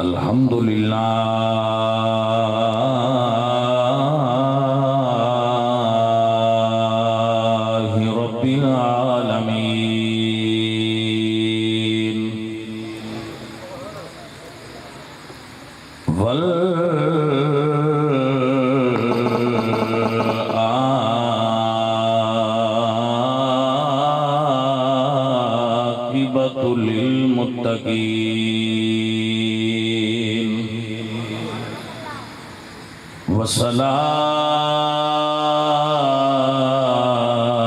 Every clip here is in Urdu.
الحمد للہ رب العالمین والعاقبۃ للمتقین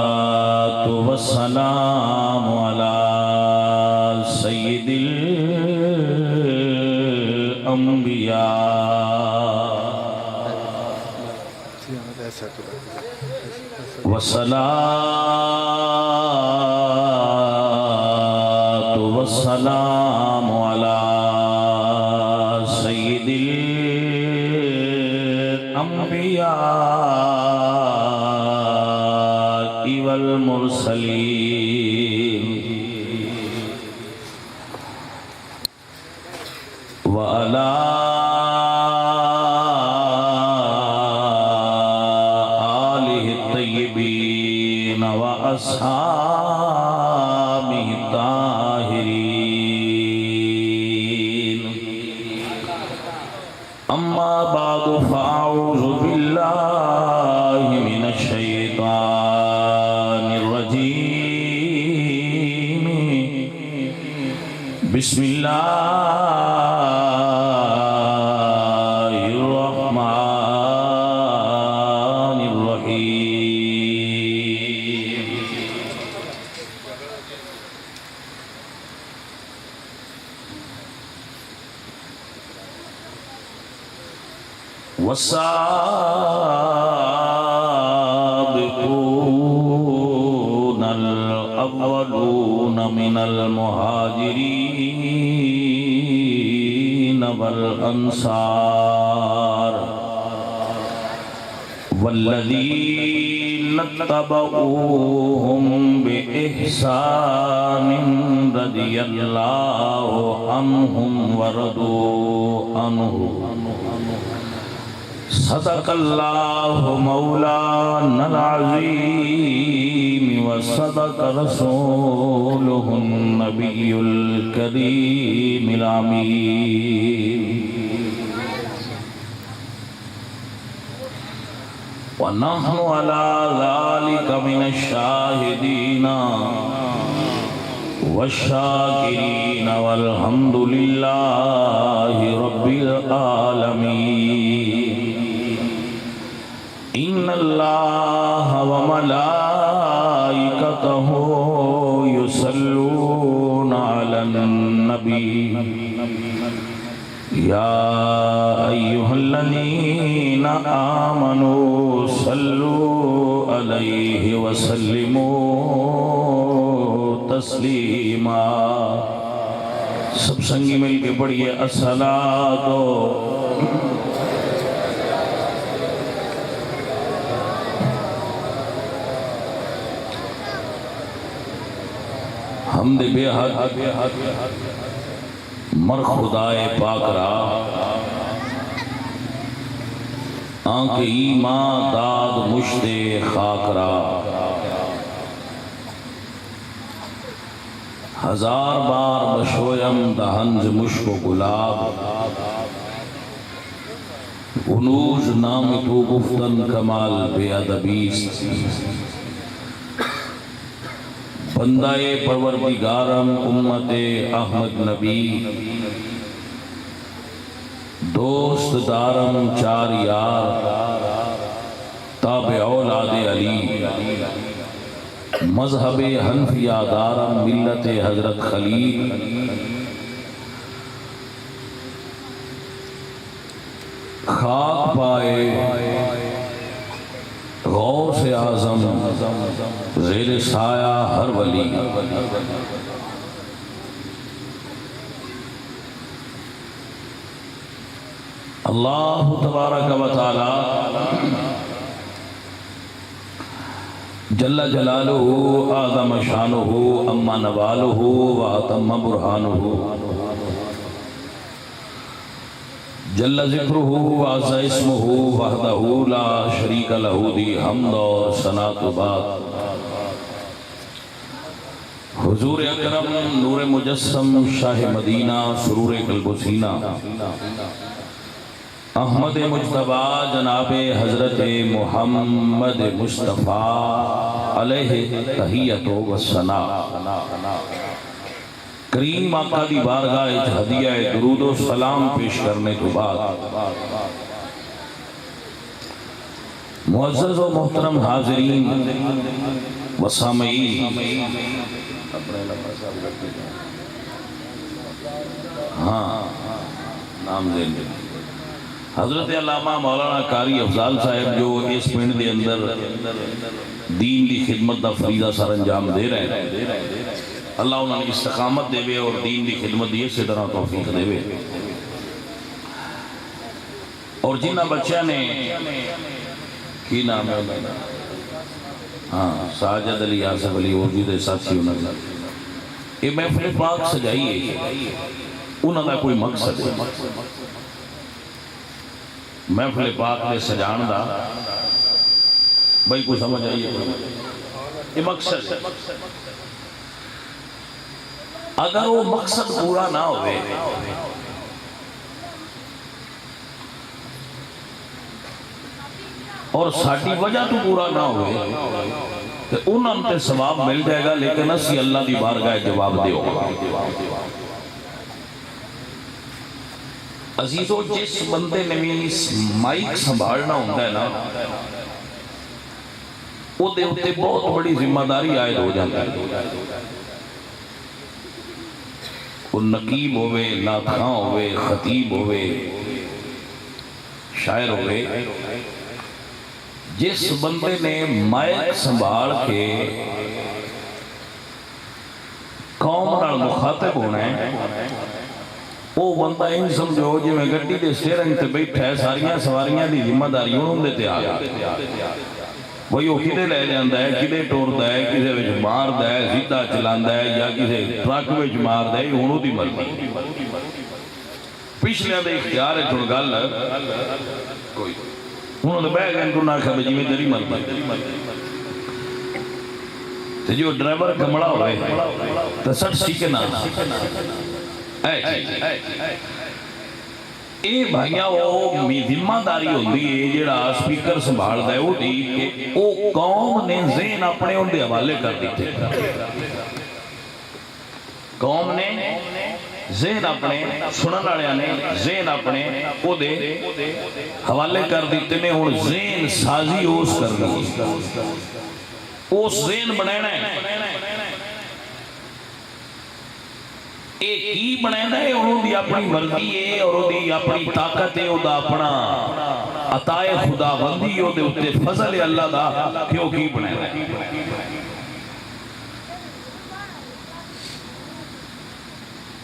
والصلاة والسلام على سید الانبیاء والصلاة والسلام على سید الأنبياء والمرسلين وعلى آله الطيبين وأصحابه الطاهرين أما بعد فأعوذ بالله من الشيطان الرجيم بسم الله الرحمن الرحيم والسابقون الأولون من المهاجرين والأنصار والذين اتبعوهم بإحسان رضي الله عنهم ورضوا عنه صدق الله مولانا العظيم وصدق رسوله النبي الكريم الأمين ونحن على ذلك من الشاهدين والشاكرين والحمد لله رب العالمين إن الله وملائكته يصلون على النبي يا أيها الذين آمنوا صلوا عليه وسلموا تسلیما. سب سنگی مل کے پڑھیے الصلاۃ حمد بے حد مر خدائے پاک را آنکھ ایمان داد مشت خاک را ہزار بار بشویم دہنج مشک و گلاب انوج نام تو گفتن کمال بے ادبیست بندہ پروردگارم امت احمد نبی دوست دارم چار یار تابع اولاد علی مذہب حنفیہ دارم ملت حضرت خلیل خاک پائے غوث اعظم زیر سایہ ہر ولی اللہ تبارک و تعالی جل جلالہ اعظم شانہ اما نوالہ و اتم برہانہ جل ذکرہ وعز اسمہ وحدہ لا شریک لہ دی حمد اور ثنا تو بعد حضور اکرم نور مجسم شاہ مدینہ سرور قلب و سینہ احمد مجتبی جناب حضرت محمد مصطفیٰ علیہ تحیت و ثنا کریم آقا دی بارگاہ ہدیہ درود و سلام پیش کرنے تو بعد معزز و محترم حاضرین و سامعین نام دیں حضرت علامہ مولانا قاری افضال صاحب جو اس پنڈ دے اندر دین دی خدمت دا فریضہ سر انجام دے رہے ہیں اللہ انہوں نے استقامت دے وے اور دین دی خدمت دی اسی طرح توفیق دے وے اور جنہ بچہ نے کی نام ہے ساجد علی آصف علی وجود ساتھی انہوں نے یہ محفل پاک سجائی ہے انہوں نے کوئی مقصد ہے محفل پاک نے سجان دا بھائی کوئی سمجھ آئیے یہ مقصد ہے اگر وہ مقصد پورا نہ ہوئے اور ساٹھی وجہ تو پورا نہ ہوئے تو انہوں نے ثواب مل جائے گا لیکن اسی اللہ دی بارگاہ جواب دے ہوگا عزیزو جس بندے نے بھی مائک سنبھالنا ہوتا ہے نا وہ دے ہوتے بہت بڑی ذمہ داری عائد ہو جاتا ہے وہ نقیب ہوئے ناخواں ہوئے خطیب ہوئے شاعر ہوئے جس بندے نے مائک سنبھال کے قوم نال مخاطب ہونا ہے وہ بندہ ان سمجھو جی میں گڈی دے سٹیئرنگ تے بیٹھا ہے ساریاں سواریاں دی ذمہ داری انہوں دے تے آ گیا وہی وہ کدے لے جاندا ہے کدے ٹوردا ہے کسے وچ ماردا ہے سیدھا چلاندا ہے یا کسے ٹرک وچ ماردا ہے انہوں دی مرضی پچھلے دے اختیار ہے چھوڑ گل کوئی انہوں نے بہ گئے انہوں نے آخر جی میں تیری مرضی تو جو ڈرائیور کمڑا ہوئے تو سٹ سیکھے نہ اے بھائیاں وہ ذمہ داری ہوتی ہے جڑا سپیکر سنبھالتا ہے وہ دی کہ وہ قوم نے ذہن اپنے ان دے حوالے کر دیتے قوم نے ذہن اپنے سنن والے نے ذہن اپنے او دے حوالے کر دیتے نے اور ذہن سازی اس کر دی اس ذہن بنانا ہے ایک ہی بنانا ہے انہوں دی اپنی مرضی ہے اور انہوں دی اپنی طاقت ہے انہوں دا اپنا عطائے خدا بندی انہوں دے اتے فضل اللہ دا کیوں کی بنانا ہے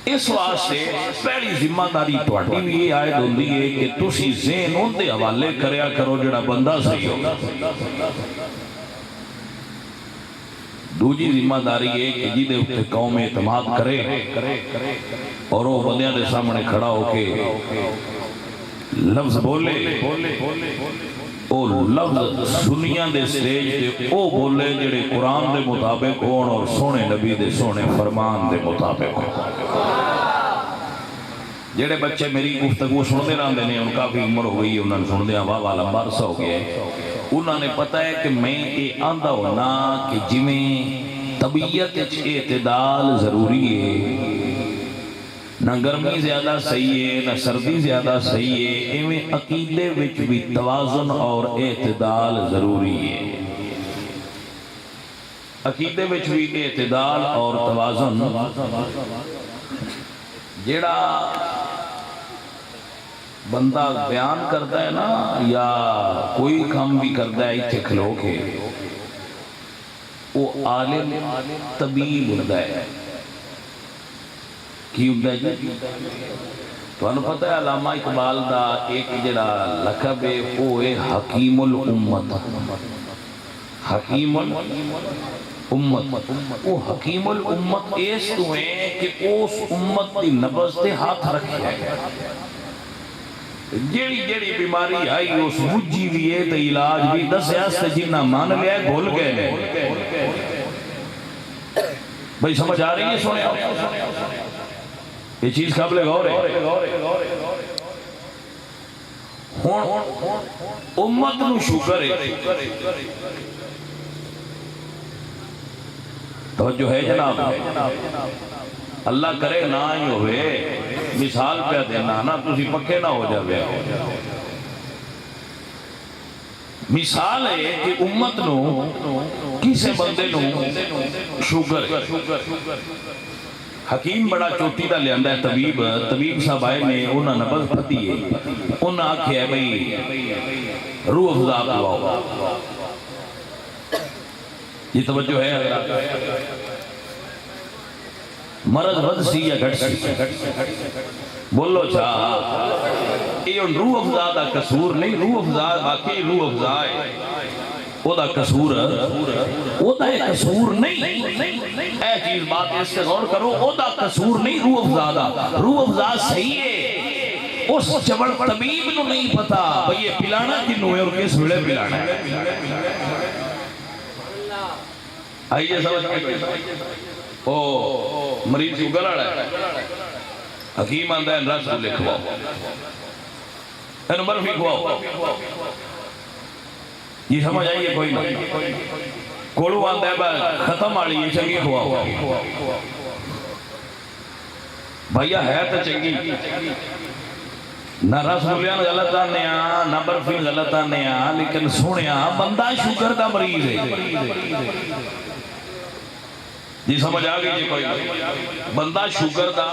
اس واسطے پہلی ذمہ داری تواڈی بھی یہ عائد ہوندی ہے کہ تسی ذہن ان دے حوالے کریا کرو جڑا بندہ صحیح ہوگا دوجی ذمہ داری ہے کہ جی دے اتے قوم اعتماد کرے اور وہ بندیاں دے سامنے کھڑا ہو کے لفظ بولے او لفظ سنیاں دے سٹیج دے او بولے جڑے قرآن دے مطابق ہون اور سونے نبی دے سونے فرمان دے مطابق ہون جڑے بچے میری گفتگو سن دے رہندے نے ان کافی عمر ہو گئی انہوں نے سن دیا واہ لمبا عرصہ ہو گیا انہوں نے پتہ ہے کہ میں یہ آندھا ہونا کہ جویں طبیعت اعتدال ضروری ہے نہ گرمی زیادہ صحیح ہے نہ سردی زیادہ صحیح ہے ایویں عقیدے وچ بھی توازن اور اعتدال ضروری ہے عقیدے وچ بھی اعتدال اور توازن جیڑا بندہ بیان کرتا ہے نا یا کوئی کام بھی کرتا ہے اتھے کھلو کے وہ عالم طبیب ہوتا ہے کی ہوتا ہے جی تو انہوں پتہ ہے علامہ اقبال دا ایک جڑا لقب ہے وہ ہے حکیم الامت حکیم الامت وہ حکیم الامت اس تو ہے کہ اس امت کی نبض دے ہاتھ رکھے ہے جیڑی جیڑی بیماری آئی اس بجھی بھی ہے تو علاج بھی دسیا سے جنہ مان لیا ہے بھول گئے بھئی سمجھ آ رہی ہے سونے یہ چیز قابل غور ہے امت نو شکر ہے توجہ ہے جناب اللہ کرے نہ ہی ہوئے مثال پہ دینا نا تسی پکے نہ ہو جاوے مثال ہے کہ امت نو کسے بندے نو شوگر حکیم بڑا چوٹی دا لے آندہ ہے طبیب صاحب آئے نے انہاں نبض پتی ہے انہاں آکھے ہے بھئی روح افزا پلاؤ یہ توجہ ہے مرض ود سی یا گھٹ سی بولو چاہ یہ روح افزا دا قصور نہیں روح افزا باقی روح افزا ہے او دا قصور او دا قصور نہیں اے چیز بات اس سے غور کرو او دا قصور نہیں روح افزا دا روح افزا صحیح ہے اس چبڑ طبیب نو نہیں پتا بھئی یہ پلانا کنو ہے اور کس وڑے پلانا ہے آئیے سمجھ کے او مریض کو گلڑ ہے حکیم آندہ ہے رس کو لکھواؤ این مرفی کھواؤ یہ سمجھ آئیے کوئی نہیں کوڑو آندہ ہے با ختم آڑی یہ چنگی کھواؤ بھائیہ ہے تو چنگی نہ رس ملیان غلط آنے نہ برفی غلط آنے لیکن سونے بندہ شوگر دا مریض ہے جی سمجھ آگئی جی کوئی بندہ شوگر دا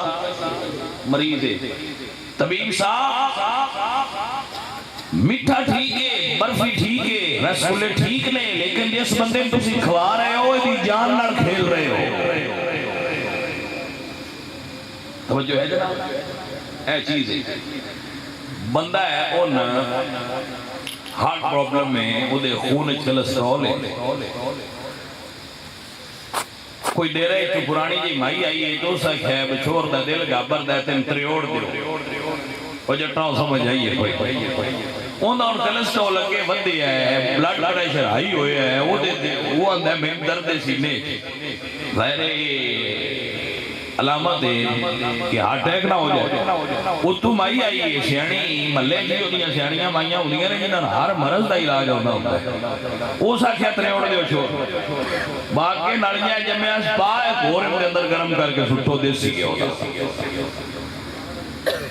مریض ہے طبیب صاحب میٹھا ٹھیک ہے برفی ٹھیک ہے رسگلے ٹھیک نے لیکن جس بندے میں تسی کھوا رہے ہو یہ جان نال کھیل رہے ہو توجہ ہے جناب اے چیز ہے بندہ ہے ان ہارٹ پرابلم میں وہ دے خون کولسٹرول ہے کوئی دے رہے تو پرانی جی مائی آئی ہے تو سا خیب چھوڑ دا دل گابر دا تم تریوڑ دیو وہ جٹاؤ سمجھ آئیے کوئی ان اور کلسٹرول لگے بندی ہے بلڈ پریشر ہائی ہوئے ہے وہ اندھے میں درد سینے ظاہر علامت ہے کہ ہارٹ اٹیک نہ ہو جائے وہ تو مائی آئی ہے سیانی ملے جی ہوتیاں سیانیاں مائیاں ہوتیاں نے جنہاں ہر مرض دا علاج ہوتا ہے وہ سا کھیترے اڑ دیو چھوڑ باقی نڑیاں جمعہ سپائے گھورے کے اندر گرم کر کے سٹھو دیسی کے ہوتا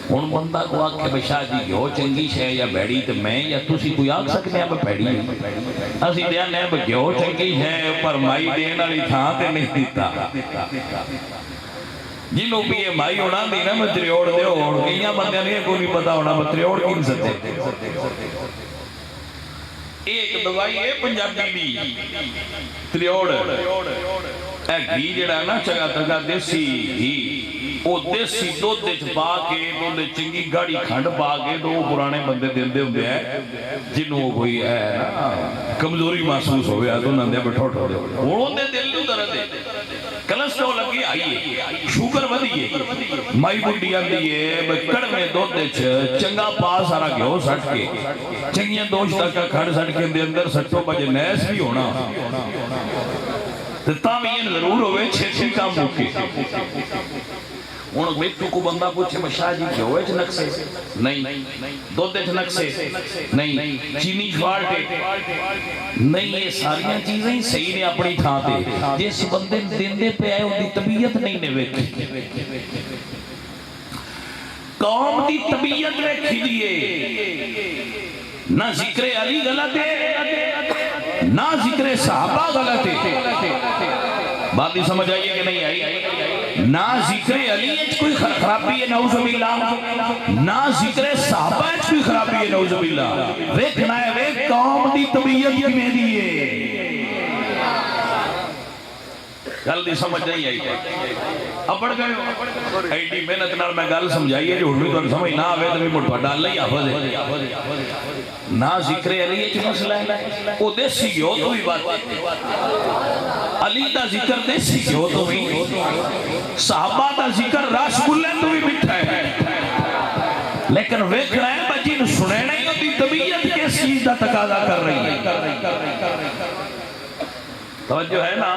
ان بندہ کو آگ کے بشاہ جی گھو چنگی شے یا بیڑی تو میں یا تسی کوئی آگ سکنے ہیں بیڑی اسی دیا نے گھو چنگی شے پر مائی دینا لی تھا تے نہیں دیتا جنہوں بھی یہ مائی ہونا دینا میں تریوڑ دے ہو کئیاں بندیاں نہیں کو نہیں پتا ہونا میں تریوڑ کن سکتے ایک دوائی ہے پنجابی بھی تریوڑ اے گھی جڑا نا چگا تگا دیسی گھی وہ دیسی دو دے چھپا کے دو دے چنگی گاڑی کھنڈ پا کے دو پرانے بندے دل دے ہوندے ہیں جنہوں کوئی ہے نا کمزوری محسوس ہوئے تو نہ دے بٹھوٹ ہو دے انہوں دے دل دے درد ہے کلسٹرول لگی آئیے شوگر ودیے مائی بڑی آندیے بکڑ میں دو دے چنگا پاس آرہ گھو سٹ کے چنگیاں دوشتہ کا کھڑ سٹ کے اندر سٹو بجے نیس بھی ہونا تاوین ضرور ہوئے چھے کام ہوکے انہوں بیٹو کو بندہ پوچھے بشاہ جی کیا ہوئے چھنک سے نہیں دو دے چھنک سے نہیں چینی فالٹے نہیں یہ ساریاں چیزیں صحیح نے اپنی تھاتے جس بندے دن دے پہ آئے ان دی طبیعت نہیں نے ویکھی قوم دی طبیعت ویکھی دیئے نہ ذکر علی غلط ہے نہ ذکر صحابہ غلط ہے بات نہیں سمجھ آئیے کہ نہیں آئی نہ ذکر علی ایچ کوئی خرابی ہے نعوذ باللہ نہ ذکر صحابہ ایچ کوئی خرابی ہے نعوذ باللہ ویکھنا ہے ویک قوم دی طبیعت کی میں دیئے جلدی سمجھ نہیں آئی اپڑ گئے ہو ایڈی محنت نال میں گل سمجھائیے جو ہوئی تو سمجھ نہ آوے تو بھی مٹھوا ڈال لئی حافظ ہے نہ ذکر علی ایچ مسئلہ ہے وہ دیسی گئے ہو تو بھی بات علی دا ذکر دیسی گئے ہو تو بھی صحابہ دا ذکر رسگلے تو بھی مٹھا ہے لیکن ویکھنا ہے بچی نے سنے نہیں ہوتی طبیعت کس چیز کا تقاضا کر رہی ہے. توجہ ہے نا.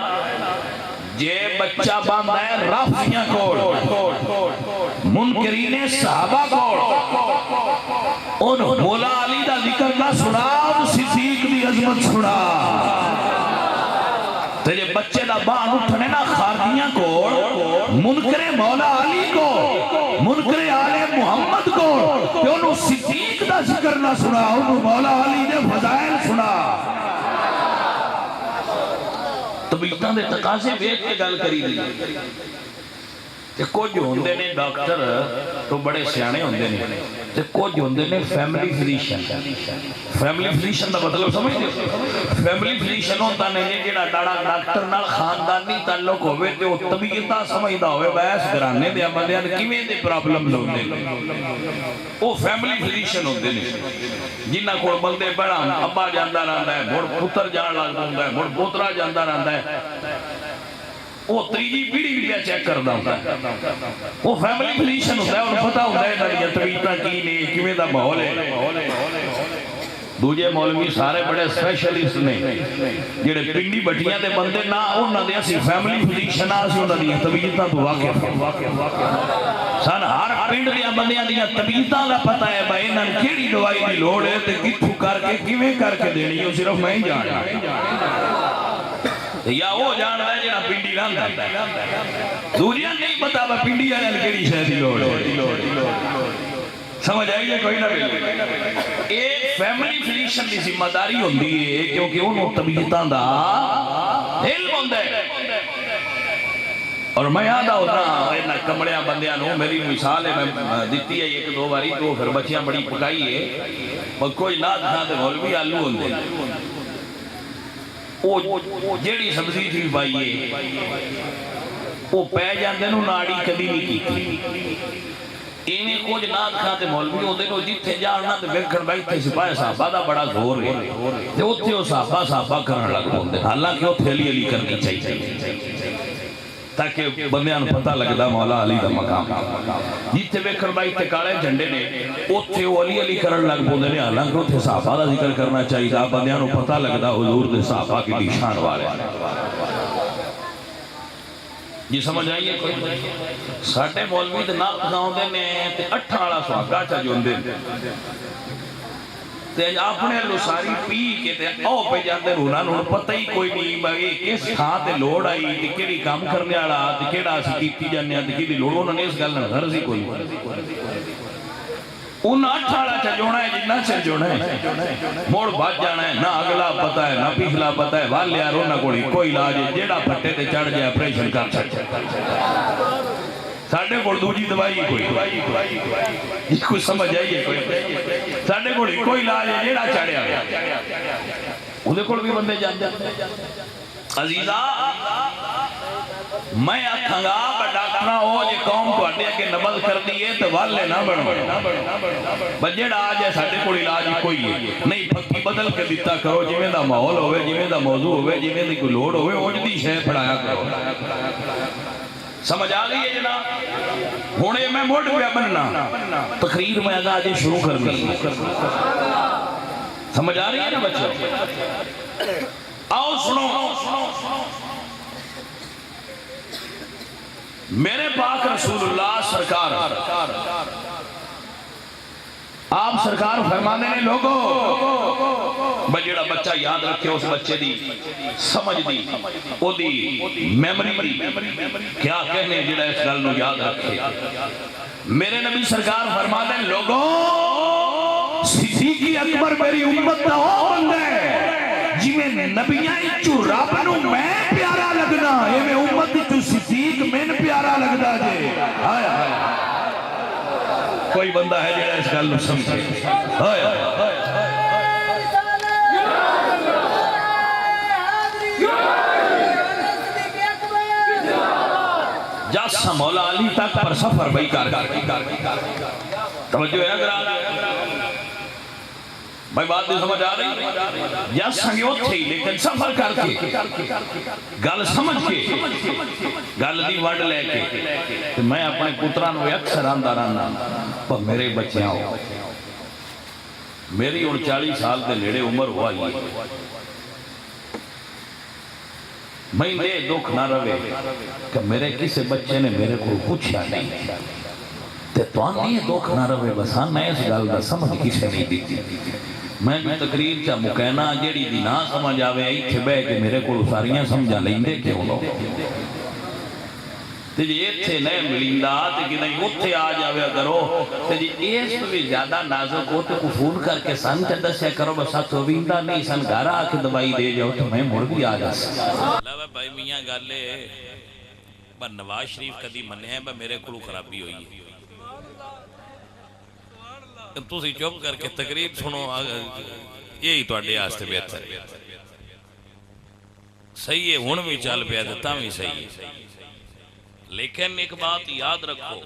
جے بچہ باندھا ہے رافیاں کوڑ منکرین صحابہ کوڑ ان مولا علی دا ذکر نہ سنا ان صدیق دی عظمت سنا. تیرے بچے دا بان اٹھنے نا خارجیاں کوڑ منکر مولا علی کو منکر آل محمد کو کہ انہوں صدیق دا ذکر نہ سنا انہوں مولا علی دے فضائل سنا. طبیعتاں دے تقاضے ویکھ کے گل کری دی. تے کچھ ہوندے نے ڈاکٹر تو بڑے سیانے ہوندے نے تے کچھ ہوندے نے فیملی فزیشن. فیملی فزیشن دا مطلب سمجھدے ہو؟ فیملی فزیشن ہوندا نہیں جڑا ڈاکٹر نال خاندانی تعلق ہوے تے او طبیعتاں سمجھدا ہوے بس گھرانے دے بندیاں نوں کیویں دے پرابلمز ہوندے نے او فیملی فزیشن ہوندے نے جنہاں کول بندے بڑا ابا جاندا رہندا ہے مڑ پتر جان لگ پوندا ہے مڑ پوترا جاندا رہندا ہے وہ تیجی پیڑھی بھی چیک کردا ہوتا ہے. وہ فیملی فزیشن ہوتا ہے انہوں پتہ ہوتا ہے انہاں طبیعتاں کی نے کیویں دا ماحول ہے. دوجے مولوی سارے بڑے اسپیشلسٹ نے جڑے پنڈی بٹیاں دے بندے نہ انہاں دے اسی فیملی فزیشن اسی انہاں دی طبیعتاں تو واقف سن. ہر پنڈ دے بندیاں دی طبیعتاں دا پتہ ہے بھائی انہاں کیڑی دوائی دی لوڑ ہے تے کتھوں کر کے کیویں کر کے دینی ہے صرف میں ہی جاننا یا وہ جان رہا ہے جنہاں پنڈی رہندا ہے. دوجیاں نہیں پتہ با پنڈی والے نے کیڑی شے دی لوڑ ہے. سمجھ آئی ہے کوئی نہ بھی. ایک فیملی فزیشن دی ذمہ داری ہوندی ہے کیونکہ انہوں طبیعتاں دا علم ہوندا ہے. اور میں یاد ہوتا انہاں کمڑیاں بندیاں نوں میری مثال ہے میں دتی ہے ایک دو باری تو پھر بچیاں بڑی پکائی ہے کوئی نات کھا تے مولوی آلو ہوندے وہ جیڑی سبزی تھی پائیے وہ پہ جاندے نو ناڑی کدی نہیں کی ایویں کچھ نات کھاتے مولوی ہوندے نو جتھے جاننا تے ویکھن بھائی تے سپاہی صحابہ دا بڑا زور ہے تے اوتھے او صحابہ کرن لگ پوندے حالانکہ اوتھے علی علی کرنی چاہیے تاکہ بندیاں نوں پتہ لگدا مولا علی دا مقام. جتھے ویکھن بھائی تے کالے جھنڈے نے اوتھے او علی علی کرن لگ پوندے نے حالانکہ اوتھے صحابہ دا ذکر کرنا چاہیے بندیاں نوں پتہ لگدا حضور دے صحابہ کی شان والے. جی سمجھ آئیے کوئی ساڈے مولوی تے نعت گاؤندے نے تے اٹھاں والا سہاگا چا جوندے تے اپنے لو ساری پی کے تے او پہ جاندے انہاں نوں پتہ ہی کوئی نہیں بھائی کس تھاں تے لوڑ آئی تے کیڑی کام کرنے والا تے کیڑا اسی کیتی جانے تے کیڑی لوڑ انہاں نے اس گل نال غرض ہی کوئی انہاں اٹھاں والا چا جونا ہے جنہ چل جونا ہے موڑ بھج جانا ہے نہ اگلا پتہ ہے نہ پچھلا پتہ ہے وال یار انہاں کول کوئی علاج ہے جیڑا پھٹے تے چڑھ جائے آپریشن کر چھڈ. ساڈے کول دوجی دوائی کوئی کچھ سمجھ آئیے کوئی ساڈے کول کوئی علاج ہے جیڑا چڑھیا اودے کول بھی بندے جاندے. عزیزا میں آکھاں گا ڈاکٹر او جے قوم تواڈے اگے نبض کردی ہے تے والے نہ بنو بس جیڑا آ جائے ساڈے کول علاج کوئی ہے نہیں پھکی بدل کے دتا کرو جویں دا ماحول ہوے جویں دا موضوع ہوے جویں دی کوئی لوڑ ہوے اونج دی شے پڑھایا کرو. سمجھ آ گئی ہے جناب. ہن میں موڑ پیا بننا تقریر میں اگا اج شروع کرنی سمجھ آ رہی ہے نا بچے. آؤ سنو میرے پاک رسول اللہ سرکار آپ سرکار فرمانے نے لوگوں بجڑا بچہ یاد رکھے اس بچے دی سمجھ دی او دی میمری دی کیا کہنے جڑا اس گل نو یاد رکھے. میرے نبی سرکار فرماتے ہیں لوگوں صدیق اکبر میری امت دا او بندہ ہے جویں نبیاں چوں رب نو میں پیارا لگنا ایویں امت چوں صدیق مین پیارا لگدا جے. ہائے ہائے کوئی بندہ ہے جڑا اس گل نو سمجھے. ہائے ہائے جاسا مولا علی تک پر سفر بھئی کر توجہ ہے اگر بھائی بات نہیں سمجھ آ رہی جاسا گے اتھے ہی لیکن سفر کر کے گل سمجھ کے گل دی وڈ لے کے میں اپنے پتران کو اکثر آندہ رہنا پر میرے بچیاں ہو میری 39 سال دے نیڑے عمر ہوا ہی میں نے دکھ نہ روے کہ میرے کسی بچے نے میرے کو پوچھا نہیں تے تو آنی دکھ نہ روے بسان میں اس گل دا سمجھ کسے نہیں دیتی میں بھی تقریر چا مکینہ جیڑی دی نہ سمجھ آوے ایتھے بے کہ میرے کو ساریاں سمجھا لیں دے کیوں لو تے جی ایتھے نئے ملیندہ تے کہ نہیں اتھے آ جاوے کرو تے جی ایس تو بھی زیادہ نازک ہو تو کو فون کر کے سن چندہ سے کرو بسا تو ویندہ نہیں سن گھارا آکے دوائی دے جاؤ تو میں مڑ بھی آ جا سکتا لوہ بھائی میاں گالے با نواز شریف کدی مننے ہیں با میرے کلو خرابی ہوئی ہے تو سی چوب کر کے تقریب سنو یہی تو اڈے آستے بہتر صحیح ہے ہون بھی چال پہ دیتا بھی صحیح ہے لیکن ایک بات یاد رکھو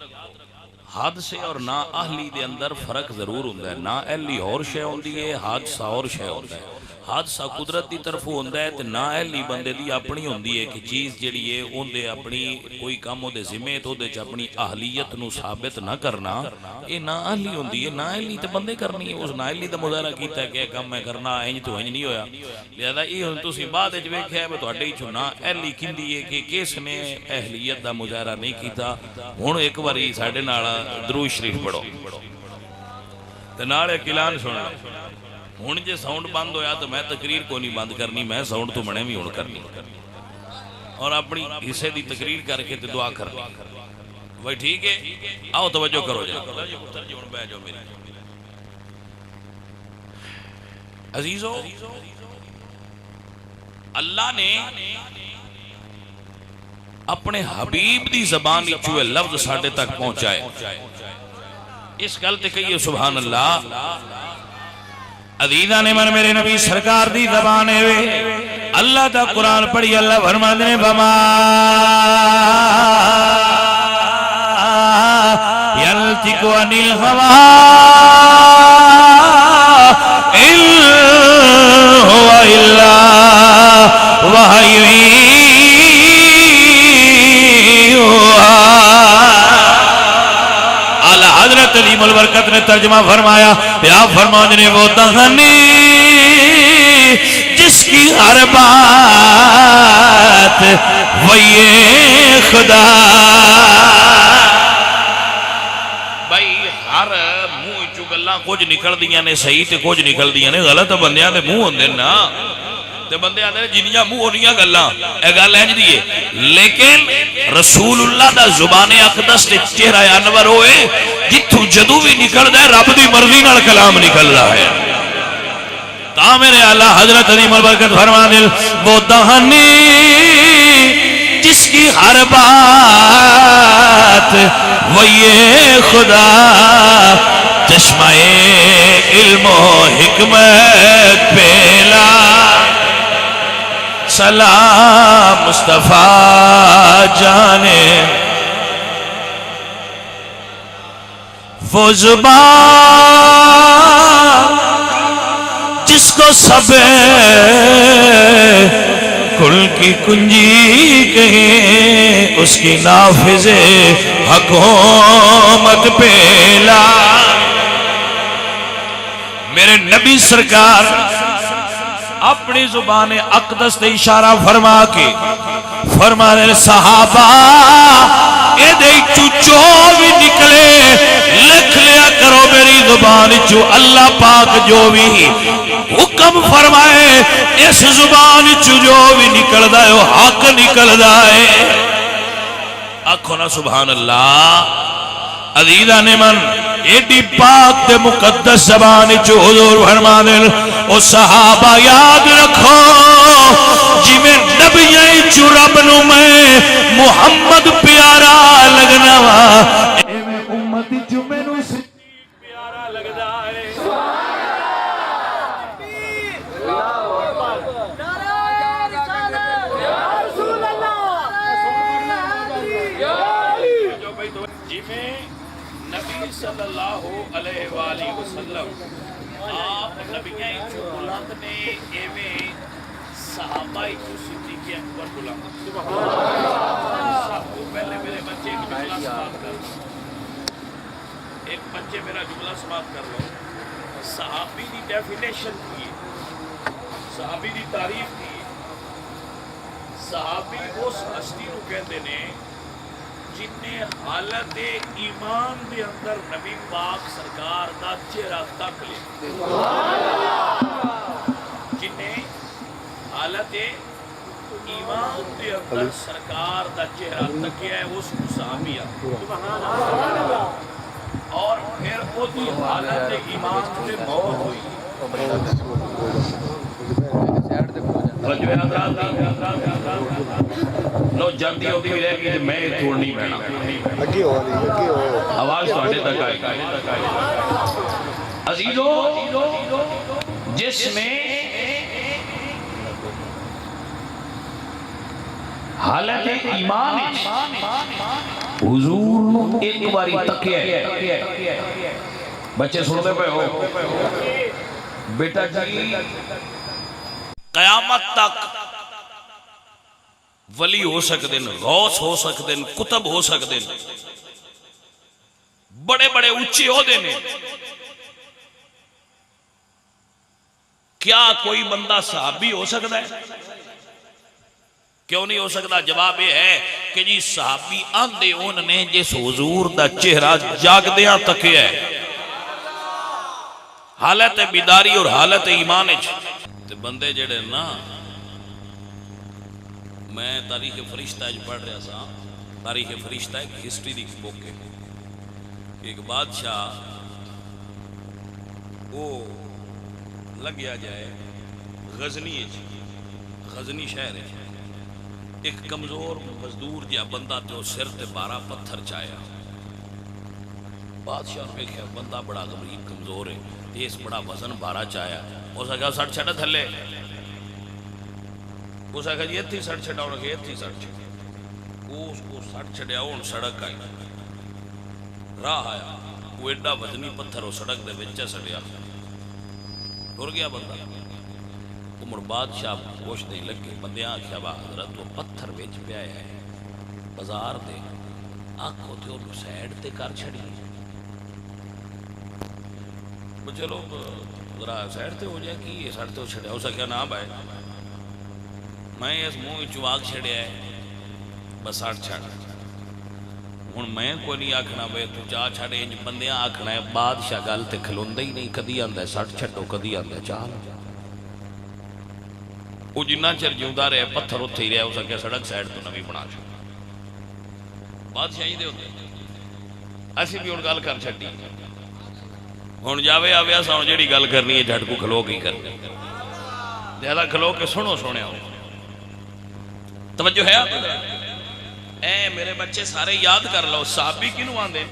حادثے اور نا اہلی دے اندر فرق ضرور ہوندہ ہے نا اہلی اور شے ہوندی ہے حادثہ اور شے ہوندہ ہے حادثہ قدرت دی طرف ہوندہ ہے تو نا اہلی بندے دی اپنی ہوندی ہے کہ چیز جڑی ہے ہوندے اپنی کوئی کام ہوندے ذمہ تو دے اپنی اہلیت نو ثابت نہ کرنا یہ نا اہلی ہوندی ہے نا اہلی تے بندے کرنی ہے اس نا اہلی دا مظاہرہ کیتا ہے کہ کام میں کرنا انج تو انج نہیں ہویا لہذا یہ ہن تسی بعد وچ ویکھیا ہے تو اڈے چ نا اہلی کیندی ہے کہ کس نے اہلیت دا مظاہرہ نہیں کیتا ہن ایک واری ساڈے نال درود شریف پڑھو تے نال ایک اعلان سنو ہون جے ساؤنڈ بند ہویا تو میں تقریر کو نہیں بند کرنی میں ساؤنڈ تو بنے بھی ہون کرنی اور اپنی حصے دی تقریر کر کے دعا کرنی وہی ٹھیک ہے آؤ توجہ کرو جا عزیزو اللہ نے اپنے حبیب دی زبان چوئے لفظ ساڑھے تک پہنچائے اس گل تے کہیے سبحان اللہ عزیزہ نے من میرے نبی سرکار دی زبان ہے اللہ تا قرآن پڑھی اللہ فرماتے نے بما یلتکو عن الہوا ان هو الا وحی حضرت علیم البرکت نے ترجمہ فرمایا یا فرمانے نے وہ دہنی جس کی ہر بات وہی خدا بھائی ہر منہ چو گلاں کچھ نکل دیاں نے صحیح تے کچھ نکل دیاں نے غلط بندیاں دے منہ ہوندے نا تے بندے آتے ہیں جنیاں منہ ہونیاں گلاں اے گل ہے دیئے لیکن رسول اللہ دا زبان اقدس تے چہرہ انور ہوئے جتوں جدو بھی نکل دے رب دی مرضی نال کلام نکل رہا ہے تا میرے اللہ حضرت عظیم البرکت فرمانے وہ دہنی جس کی ہر بات وہی خدا چشمہ علم و حکمت پیلا سلام مصطفیٰ جانے وہ زبان جس کو سب کل کی کنجی کہیں اس کی نافذ حکومت پیلا میرے نبی سرکار اپنی زبان اقدس تے اشارہ فرما کے فرمانے صحابہ اے دے جو بھی نکلے لکھ لیا کرو میری زبان چو اللہ پاک جو بھی حکم فرمائے اس زبان چو جو بھی نکل دائے وہ حق نکل دائے آنکھوں نا سبحان اللہ عزیزہ نے من ایڈی پاک تے مقدس زبان چو حضور فرمانے او صحابہ یاد رکھو جی میں نبی چو رب نو میں محمد پیارا لگنا اے میں امت چو میں نو پیارا لگنا ہے صلی اللہ علیہ وآلہ وسلم آپ نبیاں چو بلند نے ایویں صحابہ چو صدیق اکبر بلند سب کو پہلے میرے بچے کی بلا سبات کر ایک بچے میرا جملہ سماعت کر لو. صحابی دی ڈیفینیشن کی ہے، صحابی دی تعریف کی ہے. صحابی اس ہستی کو کہتے ہیں جن نے حالت ایمان دے اندر نبی پاک سرکار دا چہرہ تک لیا. جن نے حالت ایمان دے اندر سرکار دا چہرہ تکیا ہے اس کو صحابی آتا. اور پھر وہ دی حالت ایمان دے موت ہوئی. لو جلدی ہوتی بھی رہے گی میں تھوڑ نہیں بینا آواز تو آنے تک آئے. عزیزو جس میں حالت ایمان حضور نو ایک باری تکیا ہے. بچے سنتے پہ ہو بیٹا جی قیامت تک ولی ہو سکتے ہیں، غوث ہو سکتے ہیں، کتب ہو سکتے ہیں، بڑے بڑے اونچے عہدے نے. کیا کوئی بندہ صحابی ہو سکتا ہے؟ کیوں نہیں ہو سکتا؟ جواب یہ ہے کہ جی صحابی آندے ان نے جس حضور دا چہرہ جاگدیاں تکیا ہے، حالت بیداری اور حالت ایمان تے بندے جڑے نا. میں تاریخ فرشتہ پڑھ رہا سا. تاریخ فرشتہ ایک ہسٹری دی بک ہے. ایک بادشاہ وہ لگیا جائے غزنی شہر ہے. ایک کمزور مزدور جہا بندہ تو سر تے 12 پتھر چایا. بادشاہ نے کہا بندہ بڑا غریب کمزور ہے، اس بڑا وزن 12 چایا. اس نے کہا سٹ چھڑا تھلے. اس نے کہا جی اتھی سٹ چھڑا. انہوں نے کہا اتھی سٹ چھڑا. اس کو سٹ چھڑیا. ان سڑک آئی، راہ آیا، وہ ایڈا وزنی پتھر وہ سڑک دے وچ سڑیا. ٹر گیا بندہ. عمر بادشاہ پوچھ نہیں لگے. بندیاں آخیا با حضرت وہ پتھر وچ پیا ہے بازار دے، آکھو تے انہوں سائڈ تے کر چھڑی. چلو ذرا سائڈ تے ہو جائے کہ یہ سائڈ تے ہو چھڑیا. اسا کیا نام ہے میں اس منہ چواگ چھڑیا ہے بس سٹ چھڑ. ہوں میں کوئی نہیں آکھنا بے تو چاہ چھڑے. بندیاں آکھنا ہے. بادشاہ گل تے کھلوندا ہی نہیں. کدی آندا ہے سٹ چھڑو، کدی آندا ہے چاہ. وہ جنہ چر جیوندا رہے پتھر اتھے ہی رہا. اسا کیا سڑک سائڈ تو نوی بنا چھڑ. بادشاہی دے ہوندے اسی بھی ہن گل کر چھڈی. ہوں جاوے آویا سا جیڑی گل کرنی ہے جھٹ کو کھلو کے کرنی. زیادہ کھلو کے سنو سونے ہو. توجہ ہے اے میرے بچے سارے یاد کر لو. صحابی کنوں آندے؟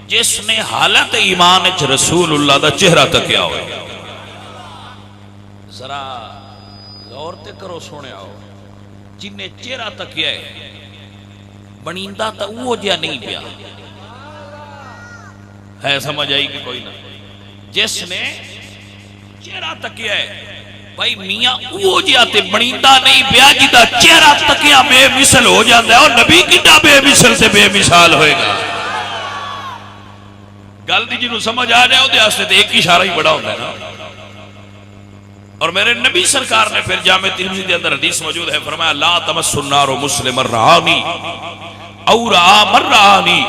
جس نے حالت ایمان وچ رسول اللہ دا چہرہ تکیا ہوئے. ذرا غور تے کرو سونے آؤ. جن نے چہرہ تکیا ہے بنیندہ تا وہ جیا نہیں پیا ہے. سمجھ آئی کہ کوئی نہ؟ جس نے چہرہ تکیا ہے بھائی میاں وہ جیا تے بنیندہ نہیں پیا. جیتا چہرہ تکیا بے مثل ہو جاتا ہے. اور نبی کتا بے مثل سے بے مثال ہوئے گا. گل دی جنہوں سمجھ آ جائے دے آستے ایک اشارہ ہی بڑا ہوتا ہے نا. اور میرے نبی سرکار نے پھر جامع ترمذی دے اندر حدیث موجود ہے، فرمایا لا تمس النار مسلم رآنی او رآ من رآنی.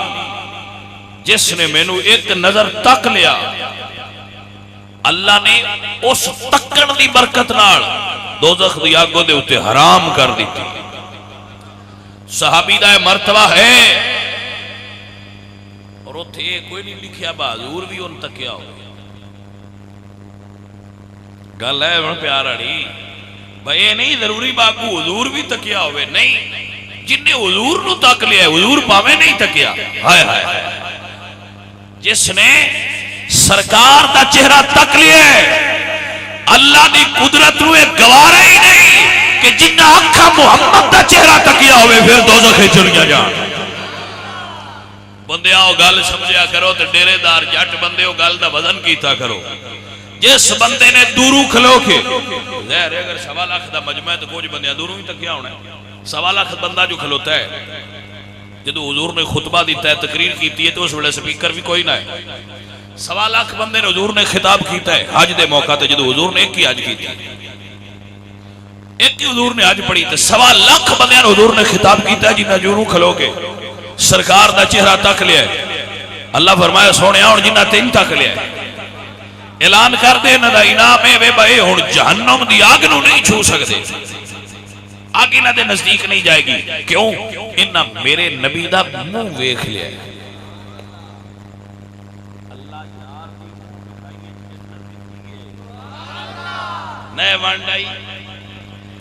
جس نے مینو ایک نظر تک لیا اللہ نے اس تکن دی برکت نال دوزخ دی آگ دے اتے حرام کر دیتی. صحابی دا مرتبہ ہے. اور اتھے کوئی نہیں لکھیا با حضور بھی ان تکیا ہو. گل ہے پیار اڑی بھائی نہیں ضروری باقو حضور بھی تکیا ہوئے. نہیں جن نے حضور نو تک لیا ہے حضور پاوے نہیں تکیا. ہائے ہائے جس نے سرکار دا چہرہ تک لیا ہے اللہ دی قدرت نو گوارا ہی نہیں کہ جنہ اکھا محمد دا چہرہ تکیا ہوئے پھر دوزخ چڑیا جان. بندے آؤ گل سمجھیا کرو تے ڈیرے دار جٹ بندے ہو گل دا وزن کیتا کرو. جس بندے نے دورو کھلو کے ظاہر ہے اگر 1.25 لاکھ دا مجمع ہے تو کچھ بندیاں دورو ہی تکیا ہونا ہے. 1.25 لاکھ بندہ جو کھلوتا ہے جدو حضور نے خطبہ دیتا ہے تقریر کیتی ہے تو اس ویلے سپیکر بھی کوئی نہ ہے 1.25 لاکھ بندے نے حضور نے خطاب کیتا ہے حج دے موقع تے جدو حضور نے ایک ہی حج کیتی ایک ہی حضور نے حج پڑھی تے 1.25 لاکھ بندے نے حضور نے خطاب کیتا ہے جنہ جوروں کھلو کے سرکار دا چہرہ تک لیا ہے اللہ فرمایا سونے اور جنہ تین تک لیا ہے اعلان کر دے نہ دا انعام ہے وے بھائی ہن جہنم دی آگ نو نہیں چھو سکتے آگ انہاں دے نزدیک نہیں جائے گی کیوں انہاں میرے نبی دا منہ ویکھ لیا ہے نئے ونڈ آئی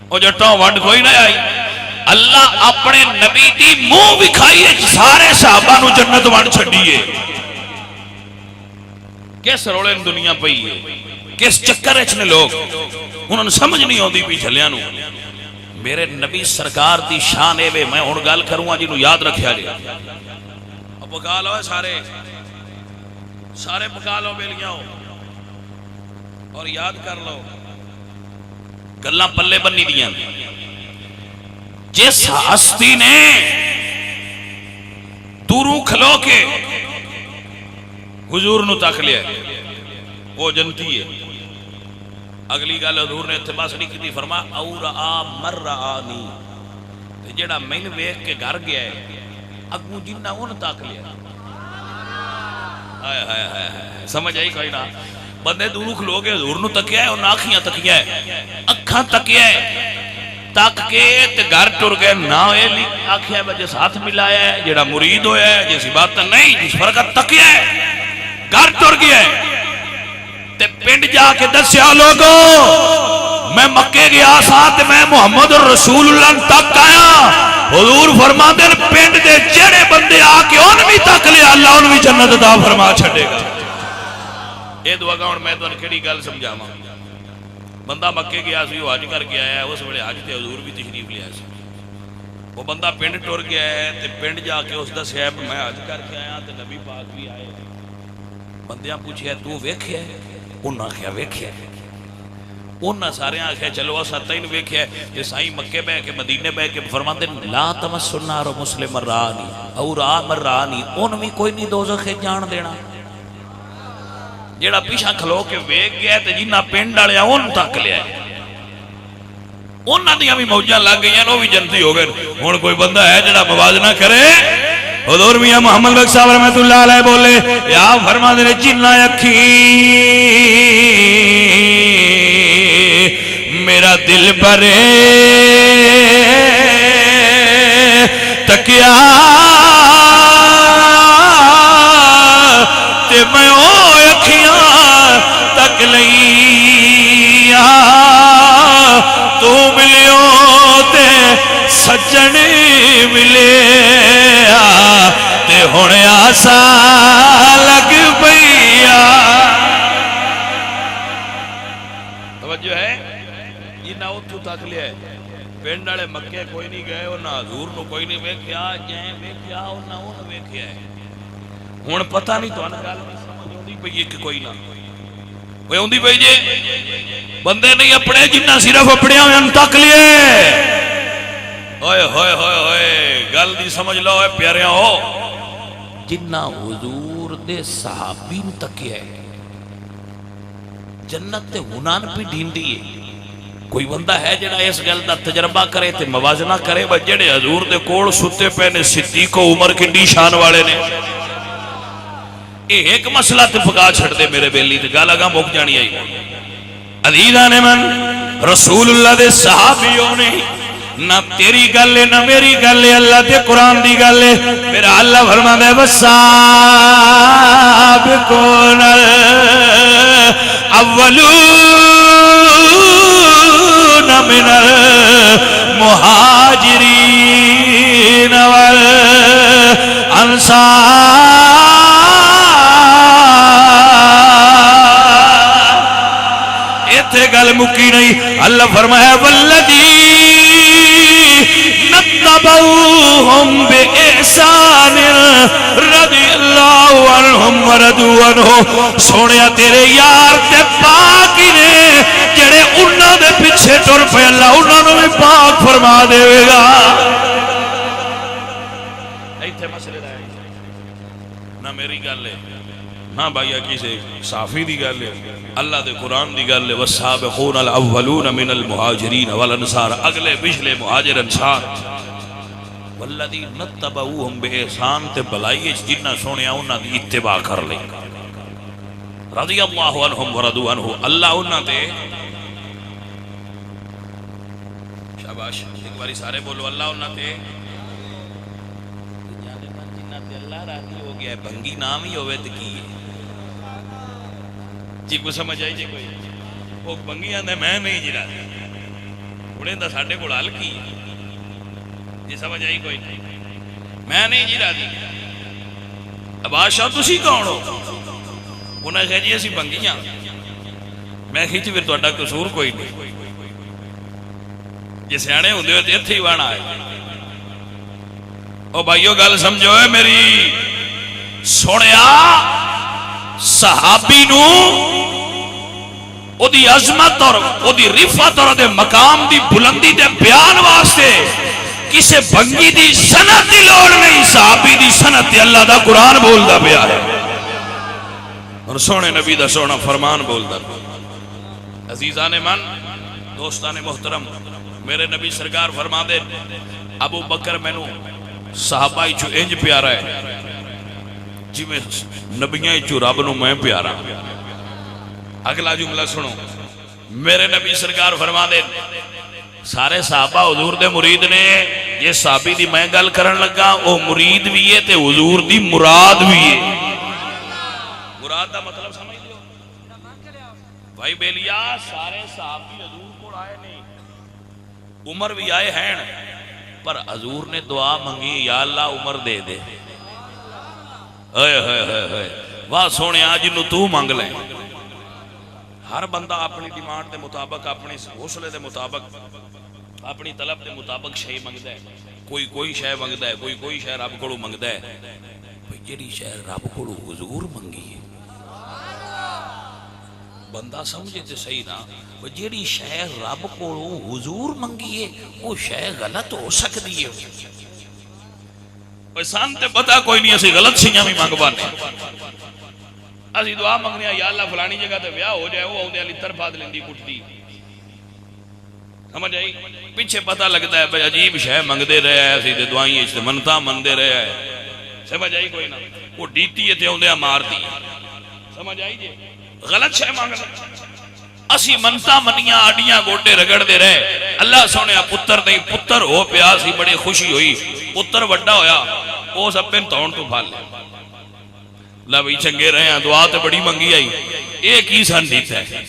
او جٹوں ونڈ کوئی نہ آئی اللہ اپنے نبی دی منہ وکھائی سارے صحابہ نو جنت ونڈ چھڈیے کس رولے دنیا پئی ہے کس چکر نے لوگ انہوں نے سمجھ نہیں ہوندی پی جھلیاں نو میرے نبی سرکار دی شان اے وے میں ہن گل کروں جنوں یاد رکھیا جی اب پکا لو سارے پکا لو بیلیاں اور یاد کر لو گلاں پلے بنی دیاں جس ہستی نے دوروں کھلو کے حضور نو تک لیا وہ جنتی ہے اگلی گل حضور نے اتنے بس نہیں کی فرما اور مر رآنی جڑا میں نے ویکھ کے گھر گیا ہے اگوں جنہ ان تک لیا سمجھ آئی کوئی نہ بندے دوروں کھلو کے حضور نو تکیا ہے اور آنکھیاں تکیا ہے اکھاں تکیا ہے تک کے تے گھر ٹر گئے نہ آنکھیاں وجہ ساتھ ملایا ہے جڑا مرید ہویا ہے جیسی بات نہیں جس فرقت تکیا ہے گھر ٹر گیا ہے تے پنڈ جا کے دسیا لوگو میں مکے گیا ساتھ میں محمد رسول اللہ تک آیا حضور فرما دے پنڈ دے جڑے بندے آ کے ان بھی تک لیا اللہ ان بھی جنت عطا فرما چھڑے گا یہ دعا گاؤں میں تو کیڑی گل سمجھاواں بندہ مکے گیا سی وہ حج کر کے آیا اس ویلے حج تے حضور بھی تشریف لیا سی وہ بندہ پنڈ ٹر گیا ہے تے پنڈ جا کے اس دا صاحب میں حج کر کے آیا تے نبی پاک بھی آئے بندیاں پوچھیا تو ویکھیا انہاں کیا ویکھیا انہاں سارے آخیا چلو اساں تین ویکھیا تے سائیں مکے بہ کے مدینے بہ کے فرماندے لا تمس النار مسلم رانی اور امر رانی ان بھی کوئی نہیں دوزخ جان دینا جیڑا پیچھا کھلو کے ویکھ گیا تے جنہ پنڈ والے اون تک لیا انہاں دیاں بھی موجاں لگ گئیاں وہ بھی جنتی ہو گئے ہن کوئی بندہ ہے جڑا موازنہ کرے حضور میاں محمد بخش صاحب رحمۃ اللہ علیہ بولے یا فرما دے جنہ اکھی میرا دل بھرے تکیا تے میں او اکھیاں تک لئیا تو ملیو تے سجن ملے تے ہونے آسا لگ پئیا توجہ ہے یہ نہ اتھو تک لیا ہے پنڈ والے مکے کوئی نہیں گئے اور نہ حضور نو کوئی نہیں ویکھیا جائیں ویکھیا اور نہ ان ویکھیا ہے ہن پتہ نہیں تو گل سمجھ اوندی پئی کہ کوئی نہ وہ اوندی پئی جے بندے نہیں اپنے جنہ صرف اپنے ان تک لیے اوئے ہوئے ہوئے ہوئے گل دی سمجھ لو اے پیاریاں ہو جنہ حضور دے صحابی نو تکیا ہے جنت تے ہنان پہ ڈھیندی ہے کوئی بندہ ہے جڑا اس گل دا تجربہ کرے تے موازنہ کرے وہ جڑے حضور دے کول ستے پے نے صدیق و عمر کنڈی شان والے نے ایک مسئلہ تے پکا چھڑ دے میرے بیلی تے گل اگاں مک جانی آئی عزیزان من رسول اللہ دے صحابیوں نے نہ تیری گل ہے نہ میری گل ہے اللہ تے قرآن دی گل ہے میرا اللہ فرماتا ہے والسابقون الاولون من المہاجرین والانصار ایتھے گل مکی نہیں اللہ فرمایا والذین اتبعوہم بإحسان رضی اللہ عنہم ورضوا عنہ سونیا تیرے یار تے پاک نے جڑے انہاں دے پیچھے ٹر پے اللہ انہاں نوں بھی پاک فرما دے گا مسئلے دا ہے نہ میری گل ہے نہ بھائی کسی صحافی دی گل ہے اللہ دے قرآن دی گل ہے والسابقون الاولون من المہاجرین والانصار اگلے پچھلے مہاجر انصار والذین اتبعوہم بإحسان تے بلائی جنہ سونیا انہاں دی اتباع کر لے رضی اللہ عنہم ورضوا عنہ اللہ انہاں تے شاباش ایک باری سارے بولو اللہ انہاں تے جنہ تے اللہ راضی ہو گیا ہے بھنگی نام ہی ہوئے تے کی ہے جی کو سمجھ آئی جی کوئی وہ بنگی آندے میں نہیں جی راضی انہیں دا ساڑھے کو حل کی جی سمجھ آئی کوئی نہیں میں نہیں جی راضی اب آشاہ تسی کون ہو انہیں کہا جی اسی بنگیاں میں کھیچ پھر تو اڈا قصور کوئی نہیں یہ سیانے ہوندے ہوتے اتھے ہی وانا ہے او بھائیو گل سمجھو ہے میری سوڑیا صحابی نو او دی عظمت اور او دی رفعت اور دے مقام دی بلندی دے بیان واسطے کسے بنگی دی سنت دی لوڑ نہیں صحابی دی سنت دی اللہ دا قرآن بول دا پیا ہے اور سونے نبی دا سونا فرمان بول دا عزیزان من دوستان محترم میرے نبی سرکار فرما دے ابو بکر مینوں صحابہ چو انج پیارا ہے جی میں نبیاں چو رب نو میں پیارا اگلا جملہ سنو میرے نبی سرکار فرما دے سارے صحابہ حضور دے مرید نے یہ صحابی دی میں گل کرن لگا او مرید بھی ہے تے حضور دی مراد بھی ہے مراد دا مطلب سمجھ لیو بھائی بیلیا سارے صحابی حضور کو آئے نہیں عمر بھی آئے ہیں پر حضور نے دعا منگی یا اللہ عمر دے دے واہ سونے آج انہوں تو مانگ لیں ہر بندہ اپنی ڈیمانڈ دے مطابق اپنی حوصلے دے مطابق اپنی طلب دے مطابق شے منگدا ہے کوئی شے منگدا ہے کوئی شے رب کولوں منگدا ہے جیڑی شے رب کولوں حضور منگی ہے بندہ سمجھے تے صحیح نہ جیڑی شے رب کولوں حضور منگی ہے وہ شے غلط ہو سکتی ہے سان تے پتا کوئی نہیں اسی غلط سیاں بھی منگوانے اسی دعا منگنے یا اللہ فلانی جگہ تے بیاہ ہو جائے وہ ہوندے علی طرفات لیندی کٹتی سمجھ آئی پیچھے پتہ لگتا ہے بھئی عجیب شے منگدے رہے ہیں اسی تے دعائیں اس تے منتا مندے رہے ہیں سمجھ آئی کوئی نہ وہ ڈیتی ہے تے ہوندے مار دی سمجھ آئی جی غلط شے مانگنا اسی منتا منیاں آڈیاں گوٹے رگڑ دے رہے اللہ سونے پتر نہیں پتر ہو پیاسی بڑے خوشی ہوئی پتر وڈا ہویا وہ سب پہ تون تو پھال لے اللہ بھئی چنگے رہے ہیں دعا تے بڑی منگی آئی ایک ہی سن دیتا ہے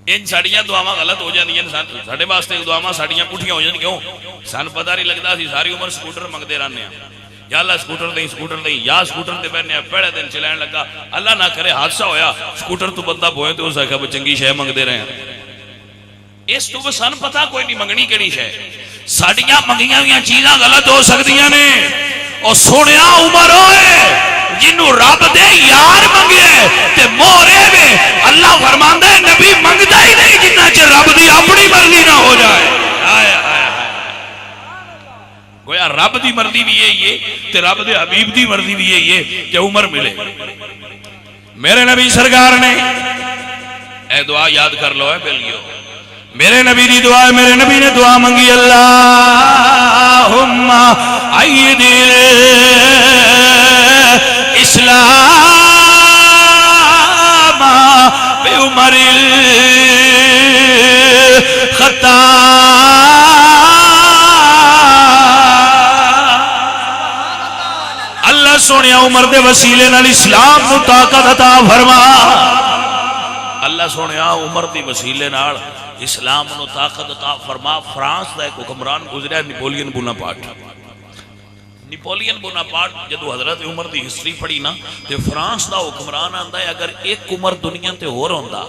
ان ساڑیاں دعاواں غلط ہو جاندی ہیں ساڑھے واسطے دعاواں ساڑیاں پوٹھیاں ہو جاندی کیوں سن پتہ نہیں لگتا سی ساری عمر سکوٹر منگدے رہنے ہیں یا اللہ سکوٹر دیں یا سکوٹر دے بہنے پہلے دن چلائن لگا اللہ نہ کرے حادثہ ہویا سکوٹر تو بندہ بوئے تو اس آکھا چنگی شے منگدے رہے ہیں اس تو بس سن پتہ کوئی نہیں منگنی کیڑی شے ساڑیاں منگیاں ہویاں چیزاں غلط ہو سکدیاں نے اور سونیا عمر ہوئے جنہوں رب دے یار منگے تے مورے میں اللہ فرماندہ ہے نبی منگدہ ہی نہیں جنہ چے رب دی اپنی مرضی نہ ہو جائے گویا رب دی مرضی بھی یہ تے رب دے حبیب دی مرضی بھی یہ کہ عمر ملے میرے نبی سرکار نے اے دعا یاد کر لو ہے بیلیو میرے نبی دی دعا ہے میرے نبی نے دعا منگی اللہم عید اسلام بے عمر الخطاب اللہ سونیا عمر دے وسیلے نال اسلام نو طاقت عطا فرما اللہ سونیا عمر دی وسیلے نال اسلام نو طاقت عطا فرما فرانس دا ایک حکمران گزریا نیپولین بوناپارٹ جدو حضرت عمر دی ہسٹری پڑھی نا تے فرانس دا حکمران آندا ہے اگر ایک عمر دنیا تے ہور ہوندا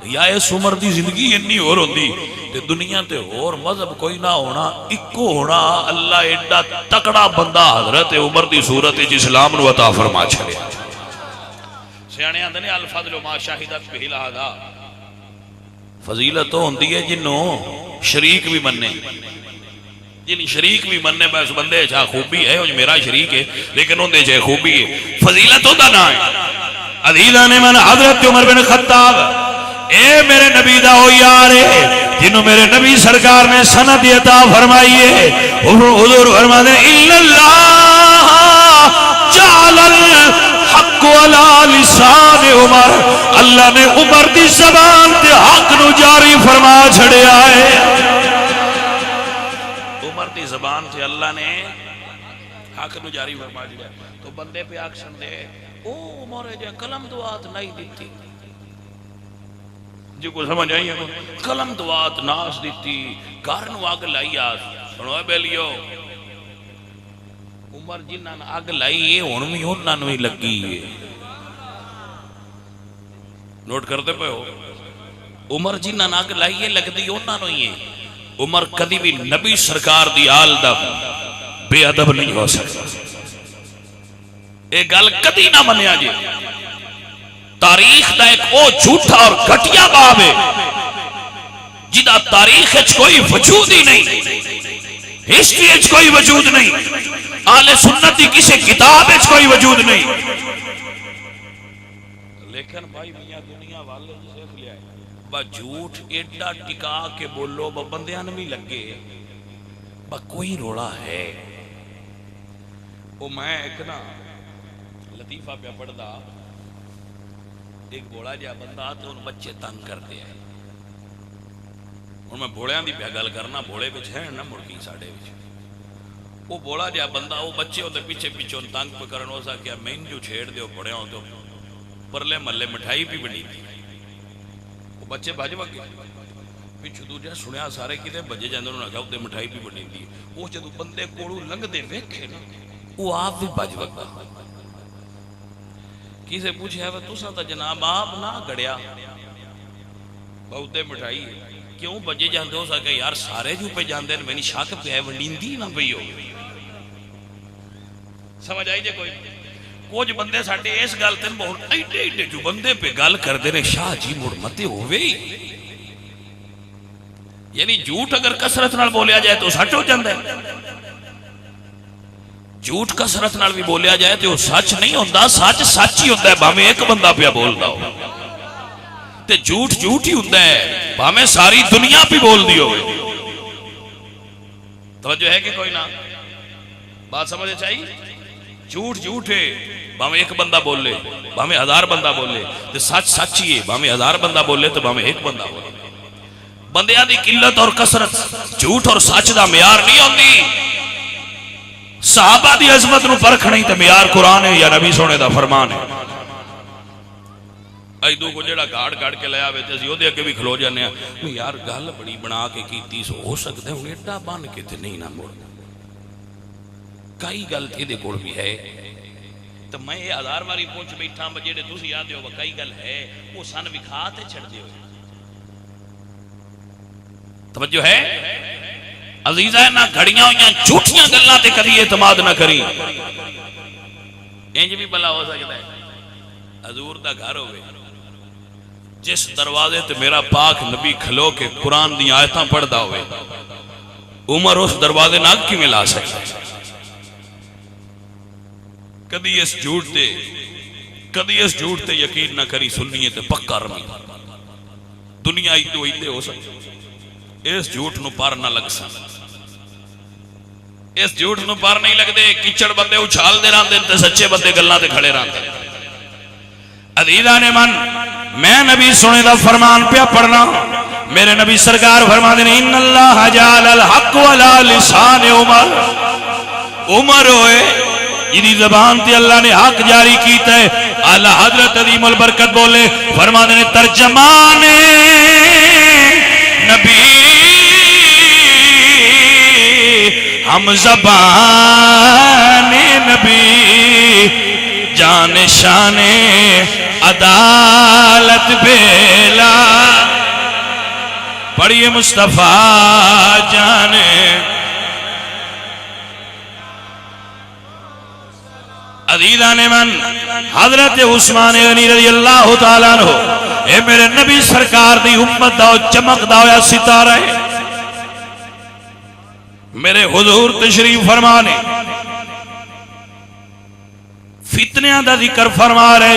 یا اس عمر دی زندگی انی ہور ہوندی تے دنیا تے ہور مذہب کوئی نہ ہونا اکو ہونا اللہ ایڈا تکڑا بندہ حضرت عمر دی صورت اسلام نو عطا فرما چھڑیا سیانے آندے نے الفضل ما شاہدت بہ الہدا فضیلت تو ہوندی ہے جنوں شریک بھی مننے جن شریک بھی مننے پہ اس بندے چاہ خوبی ہے وہ میرا شریک ہے لیکن ان دے چاہ خوبی ہے فضیلت ہوتا نہ ہے عزیزان من حضرت عمر بن خطاب اے میرے نبی دا ہو یار ہے جنہوں میرے نبی سرکار نے سند عطا فرمائی ہے حضور فرماتے ہیں اِلَّا اللَّهَ جَعَلَ الْحَقُّ عَلَى لِسَانِ عمر اللہ نے عمر دی زبان تے حق نو جاری فرما چھڑیا ہے عمر دی زبان تے اللہ نے حق نو جاری فرما چھڑیا تو بندے پہ آکشن دے او عمر جے کلم دعات نہیں دیتی جو کو سمجھ آئی ہے کلم دعات ناس دیتی گارنو آگ لائی آس سنوے بیلیو عمر جنہاں آگ لائی ہے انہوں انہاں نوی لگی ہے نوٹ کرتے پہ ہو عمر جنہاں آگ لائی ہے لگ دی انہاں نوی ہے عمر کدی بھی نبی سرکار دی آل دا بے ادب نہیں ہو سکتا ایک گل کدی نہ منیا جی تاریخ دا ایک او جھوٹا اور گھٹیا باب ہے جدا تاریخ اچھ کوئی وجود ہی نہیں ہسٹری اچھ کوئی وجود نہیں آل سنتی کسی کتاب اچھ کوئی وجود نہیں لیکن بھائی میاں دنیا والے دیکھ لیا ہے با جھوٹ ایڈا ٹکا کے بولو با بندیاں نمی لگے با کوئی روڑا ہے وہ میں ایک نا لطیفہ پہ پڑھ دا ایک بوڑا جا بندہ تو ان بچے تنگ کر دیا ہے اور میں بوڑیاں دی پہ گل کرنا بوڑے بچ ہے نا مڑکی ساڑے بچ وہ بوڑا جا بندہ وہ بچے ہوتے پیچھے پیچھے ان تنگ پہ کرن ہو سا کیا میں جو چھیڑ دے ہو پڑے ہوں تو پرلے ملے مٹھائی بھی بنی تھی وہ بچے بھاج وگے پیچھے دو جا سنیا سارے کی دے بجے جاندے انہوں نے کہا ہوتے مٹھائی بھی بنی تھی وہ جدو بندے کوڑو لنگ دے ویکھے نا وہ آپ بھی بھاج وگا کسے پوچھے ہے تو سا تا جناب آپ نہ گڑیا بہتے مٹھائی کیوں بجے جاندے ہو سا کہ یار سارے جو پہ جاندے میں نے شاک پہ ہے ونڈیندی نہ پہ ہو سمجھ آئی جے کوئی کچھ بندے ساٹھے اس گالتن بہت ایڈے ایڈے جو بندے پہ گال کر دے رہے شاہ جی مرمتے ہوئے یعنی جھوٹ اگر کسرت نال بولیا جائے تو سچ ہو جاندے جھوٹ کسرت نال بھی بولیا جائے تو سچ نہیں ہوندہ سچ سچ ہی ہوندہ ہے بھامیں ایک بندہ پہ بول دا ہو تے جھوٹ جھوٹ ہی ہوندہ ہے بھامیں ساری دنیا پہ بول دی ہوئے توجہ ہے کہ کوئی نہ بات سمجھے چاہیے جھوٹ جھوٹ ہے بھامیں ایک بندہ بول لے بھامیں ہزار بندہ بول لے تے سچ سچ ہی ہے بھامیں ہزار بندہ بول لے تو بھامیں ایک بندہ بول لے بندیاں دی قلت اور کسرت جھوٹ اور سچ دا معیار نہیں ہوندی صحابہ دی عظمت نو پرکھ نہیں تے معیار قرآن ہے یا نبی سونے دا فرمان ہے ایدو کو جڑا گاڑ گاڑ کے لیا بیتے سی دے کے بھی کھلو جانے ہیں یار گل بڑی بنا کے کیتی سو ہو سکتے ہیں ایڈا بان کے تے نہیں نہ موڑ کئی گل تھی دے کوڑ بھی ہے تو میں یہ ہزار باری پوچھ بیٹھا جڑے دوسری یاد ہو کئی گل ہے وہ سن وکھاتے چھڑ دے ہوئے توجہ ہے عزیزہ ہے نہ گھڑیاں ہوئیاں جھوٹیاں گلنا تے کدی اعتماد نہ کری انج بھی بلا ہو سکتا ہے حضور دا گھر ہوئے جس دروازے تے میرا پاک نبی کھلو کے قرآن دی آیتاں پڑھدا ہوئے عمر اس دروازے نہ کی ملا سکتا کدی اس جھوٹ تے یقین نہ کری سنیے تے پکا رمی دنیا ایدو ایدے ہو سکتا اس جھوٹ نو پار نہ لگ سکتا اس جھوٹ نو پار نہیں لگ دے کچڑ بندے اچھال دے رہاں تے سچے بندے گلنا تے کھڑے رہاں عزیزان من میں نبی سنے دا فرمان پہ پڑھنا میرے نبی سرکار فرما دینے ان اللہ جعل الحق علی لسان عمر عمر ہوئے جنہی زبان تے اللہ نے حق جاری کیتا ہے اللہ حضرت عظیم البرکت بولے فرما دینے ترجمان نبی ہم زبان نبی جان شان عدالت بیلا پڑھئے مصطفیٰ جانے عزیزان من حضرت عثمان غنی رضی اللہ تعالیٰ عنہ اے میرے نبی سرکار دی امت داؤ چمک داؤ یا ستارہ ہے میرے حضور تشریف فرمانے فتنیاں دا ذکر فرما رہے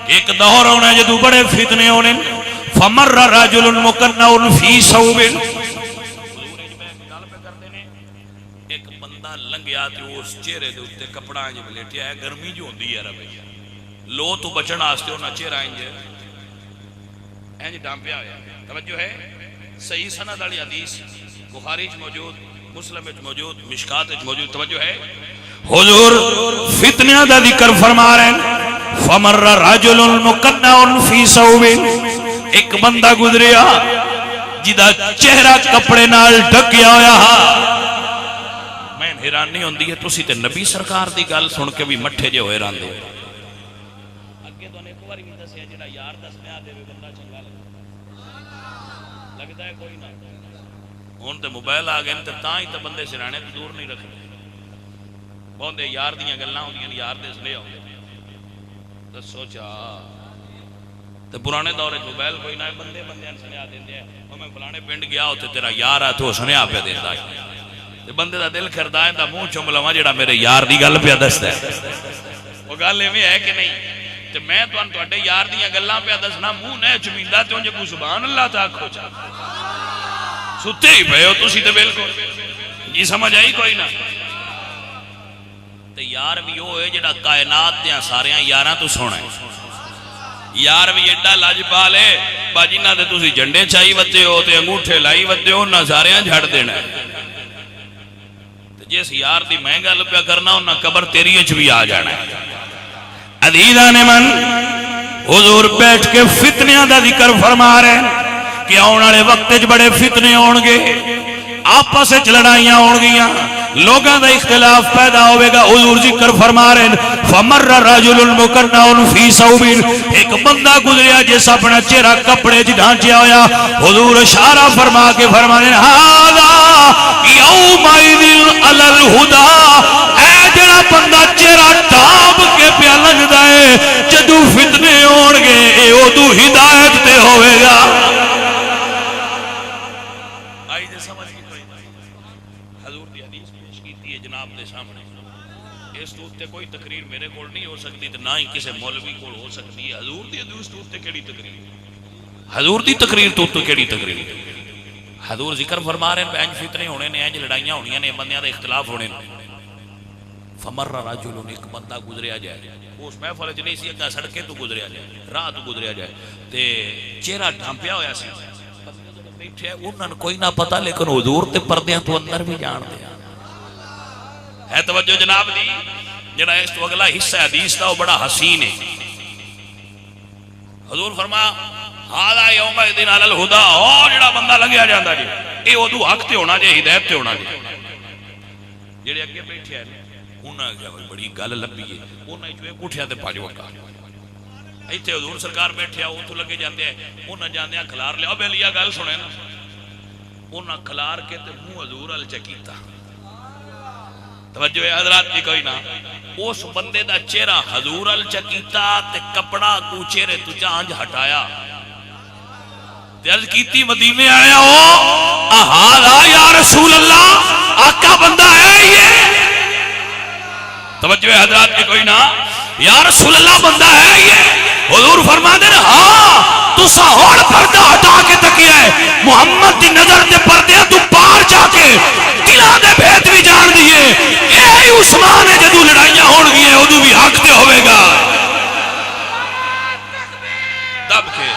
ایک دور ہونا جدو بڑے فتنے ہونے فمر رجل مکنع فی ثوب ایک بندہ لنگیا تے اس چہرے دے اوتے کپڑا انج بلیٹیا ہے گرمی جو ہوندی ہے رب لو تو بچن واسطے انہاں چہرہ انج ڈانپیا ہویا توجہ ہے صحیح سند والی حدیث بخاری وچ موجود مسلم وچ موجود مشکات وچ موجود توجہ ہے حضور فتنہ دا ذکر فرما رہے ہیں فمر رجل مکنع فی ثوب ایک بندہ گزریا جدا چہرہ کپڑے نال ڈھکیا ہویا میں حیرانی ہوندی ہے تسی تے نبی سرکار دی گل سن کے بھی مٹھے جے ہوئے راندے اگے تو نے ایک بار بھی دسیا جڑا یار دسیا دے بندہ چنگا لگدا ہے کوئی نہ ہن تے موبائل آ گئے تے تاں ہی تے بندے سرانے تو دور نہیں رکھدے بہتے یار دیاں گلاں ہوندیاں یار دے سنے ہوندے تو سوچا تو پرانے دور موبائل کوئی نہ بندے بندے سنیا دیندے ہیں میں فلانے پنڈ گیا اوتھے تیرا یار ہے تو سنیا پہ دیندا ہے تے بندے دا دل کردا ہے دا منہ چوم لواں جڑا میرے یار دی گل پہ دسدا ہے او گل ایویں ہے کہ نہیں تے میں تانوں تواڈے یار دیاں گلاں پہ دسنا منہ نہ چمیندا تے انج کو سبحان اللہ تا آکھو چا ستے ہی پئے ہو تسی تے بالکل جی سمجھ آئی کوئی نہ یار بھی وہ ہے جڑا کائنات دیا سارے یاراں تو سونا ہے یار بھی ایڈا لاجپال ہے باجی نہ تے تسی جھنڈے چائی وتے ہو تے انگوٹھے لائی وتے ہو نہ سارے جھڑ دینا ہے تے جس یار دی میں گل پیا کرنا انہاں قبر تیری وچ بھی آ جانا ہے عزیزان من حضور بیٹھ کے فتنیاں دا ذکر فرما رہے ہیں کہ آنے والے وقت وچ بڑے فتنے ہون گے آپس وچ لڑائیاں ہون گیاں لوگاں دا اختلاف پیدا ہوئے گا حضور ذکر فرما رہے ہیں فمر رجل مکنع فی ثوب ایک بندہ گزریا جس اپنا چہرہ کپڑے چ ڈھانچیا ہویا حضور اشارہ فرما کے فرمانے ھذا یومئذ علی الہدی اے جڑا بندہ چہرہ ڈھانپ کے پیا لنگدا ہے جدو فتنے ہون گے اے اودو ہدایت تے ہوئے گا کوئی تقریر میرے کول نہیں ہو سکتی نہ ہی کسی مولوی کول ہو سکتی ہے حضور دی حدیث تو تے کیڑی تقریر حضور دی تقریر تو کیڑی تقریر حضور ذکر فرما رہے ہیں انج فتنے ہونے نے انج لڑائیاں ہونیاں نے بندیاں دے اختلاف ہونے فمر رجل ایک بندہ گزریا جائے اس محفل وچ نہیں سی کہ سڑکے تو گزریا جائے راہ تو گزریا جائے تے چہرہ ڈھانپیا ہویا سی بیٹھے انہاں نوں کوئی نہ پتہ لیکن حضور تے پردیاں تو اندر بھی جان دے ہے توجہ جناب دی جڑا اس تو اگلا حصہ حدیث دا وہ بڑا حسین ہے حضور فرما ھذا یومئذ علی الہدی اور جڑا بندہ لنگیا جاندا جی اے اودو حق تے ہونا جے ہدایت تے ہونا جے جڑے اگے بیٹھے ہیں انہاں کیا بڑی گل لبی ہے انہاں جو اٹھیا تے بھاج وکا ایتھے حضور سرکار بیٹھے اوتھوں لگے جاندے ہیں انہاں جاندے کھلار لیا او بیلیا گل سنے نا انہاں کھلار کے تے منہ حضور ال چکیتا توجہ ہے حضرات کی کوئی نہ اس بندے دا چہرہ حضور ال چکیتا تے کپڑا کو چہرے تو چانج ہٹایا تے عرض کیتی مدینے آیا ہو اہالا یا رسول اللہ آقا بندہ ہے یہ توجہ ہے حضرات کی کوئی نہ یا رسول اللہ بندہ ہے یہ حضور فرما دے ہاں تو سہوڑ پردہ ہٹا کے تکیا ہے محمد دی نظر دے پردے تو پار جا کے دلہ دے بھید بھی جان دیئے اے عثمان ہے جدو لڑائیاں ہون گئی ہیں ادو بھی حق تے ہوئے گا دب کے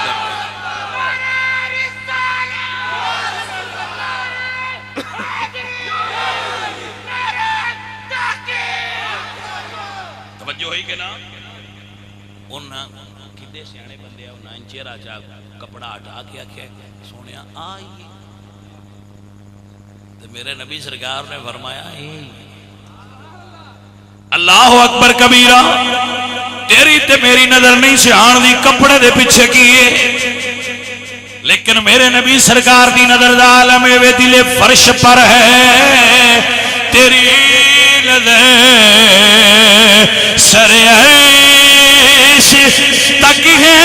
توجہ ہوئی کہ نا انہاں کدے سیانے بندے انہاں چہرہ چاہ کپڑا ہٹا کے آکھیا سونیا آئیے تو میرے نبی سرکار نے فرمایا اللہ اکبر کبیرہ تیری تے میری نظر نہیں سیان دی کپڑے دے پیچھے کیے لیکن میرے نبی سرکار دی نظر دا عالم وے دل فرش پر ہے تیری نظر سر عیش تک ہے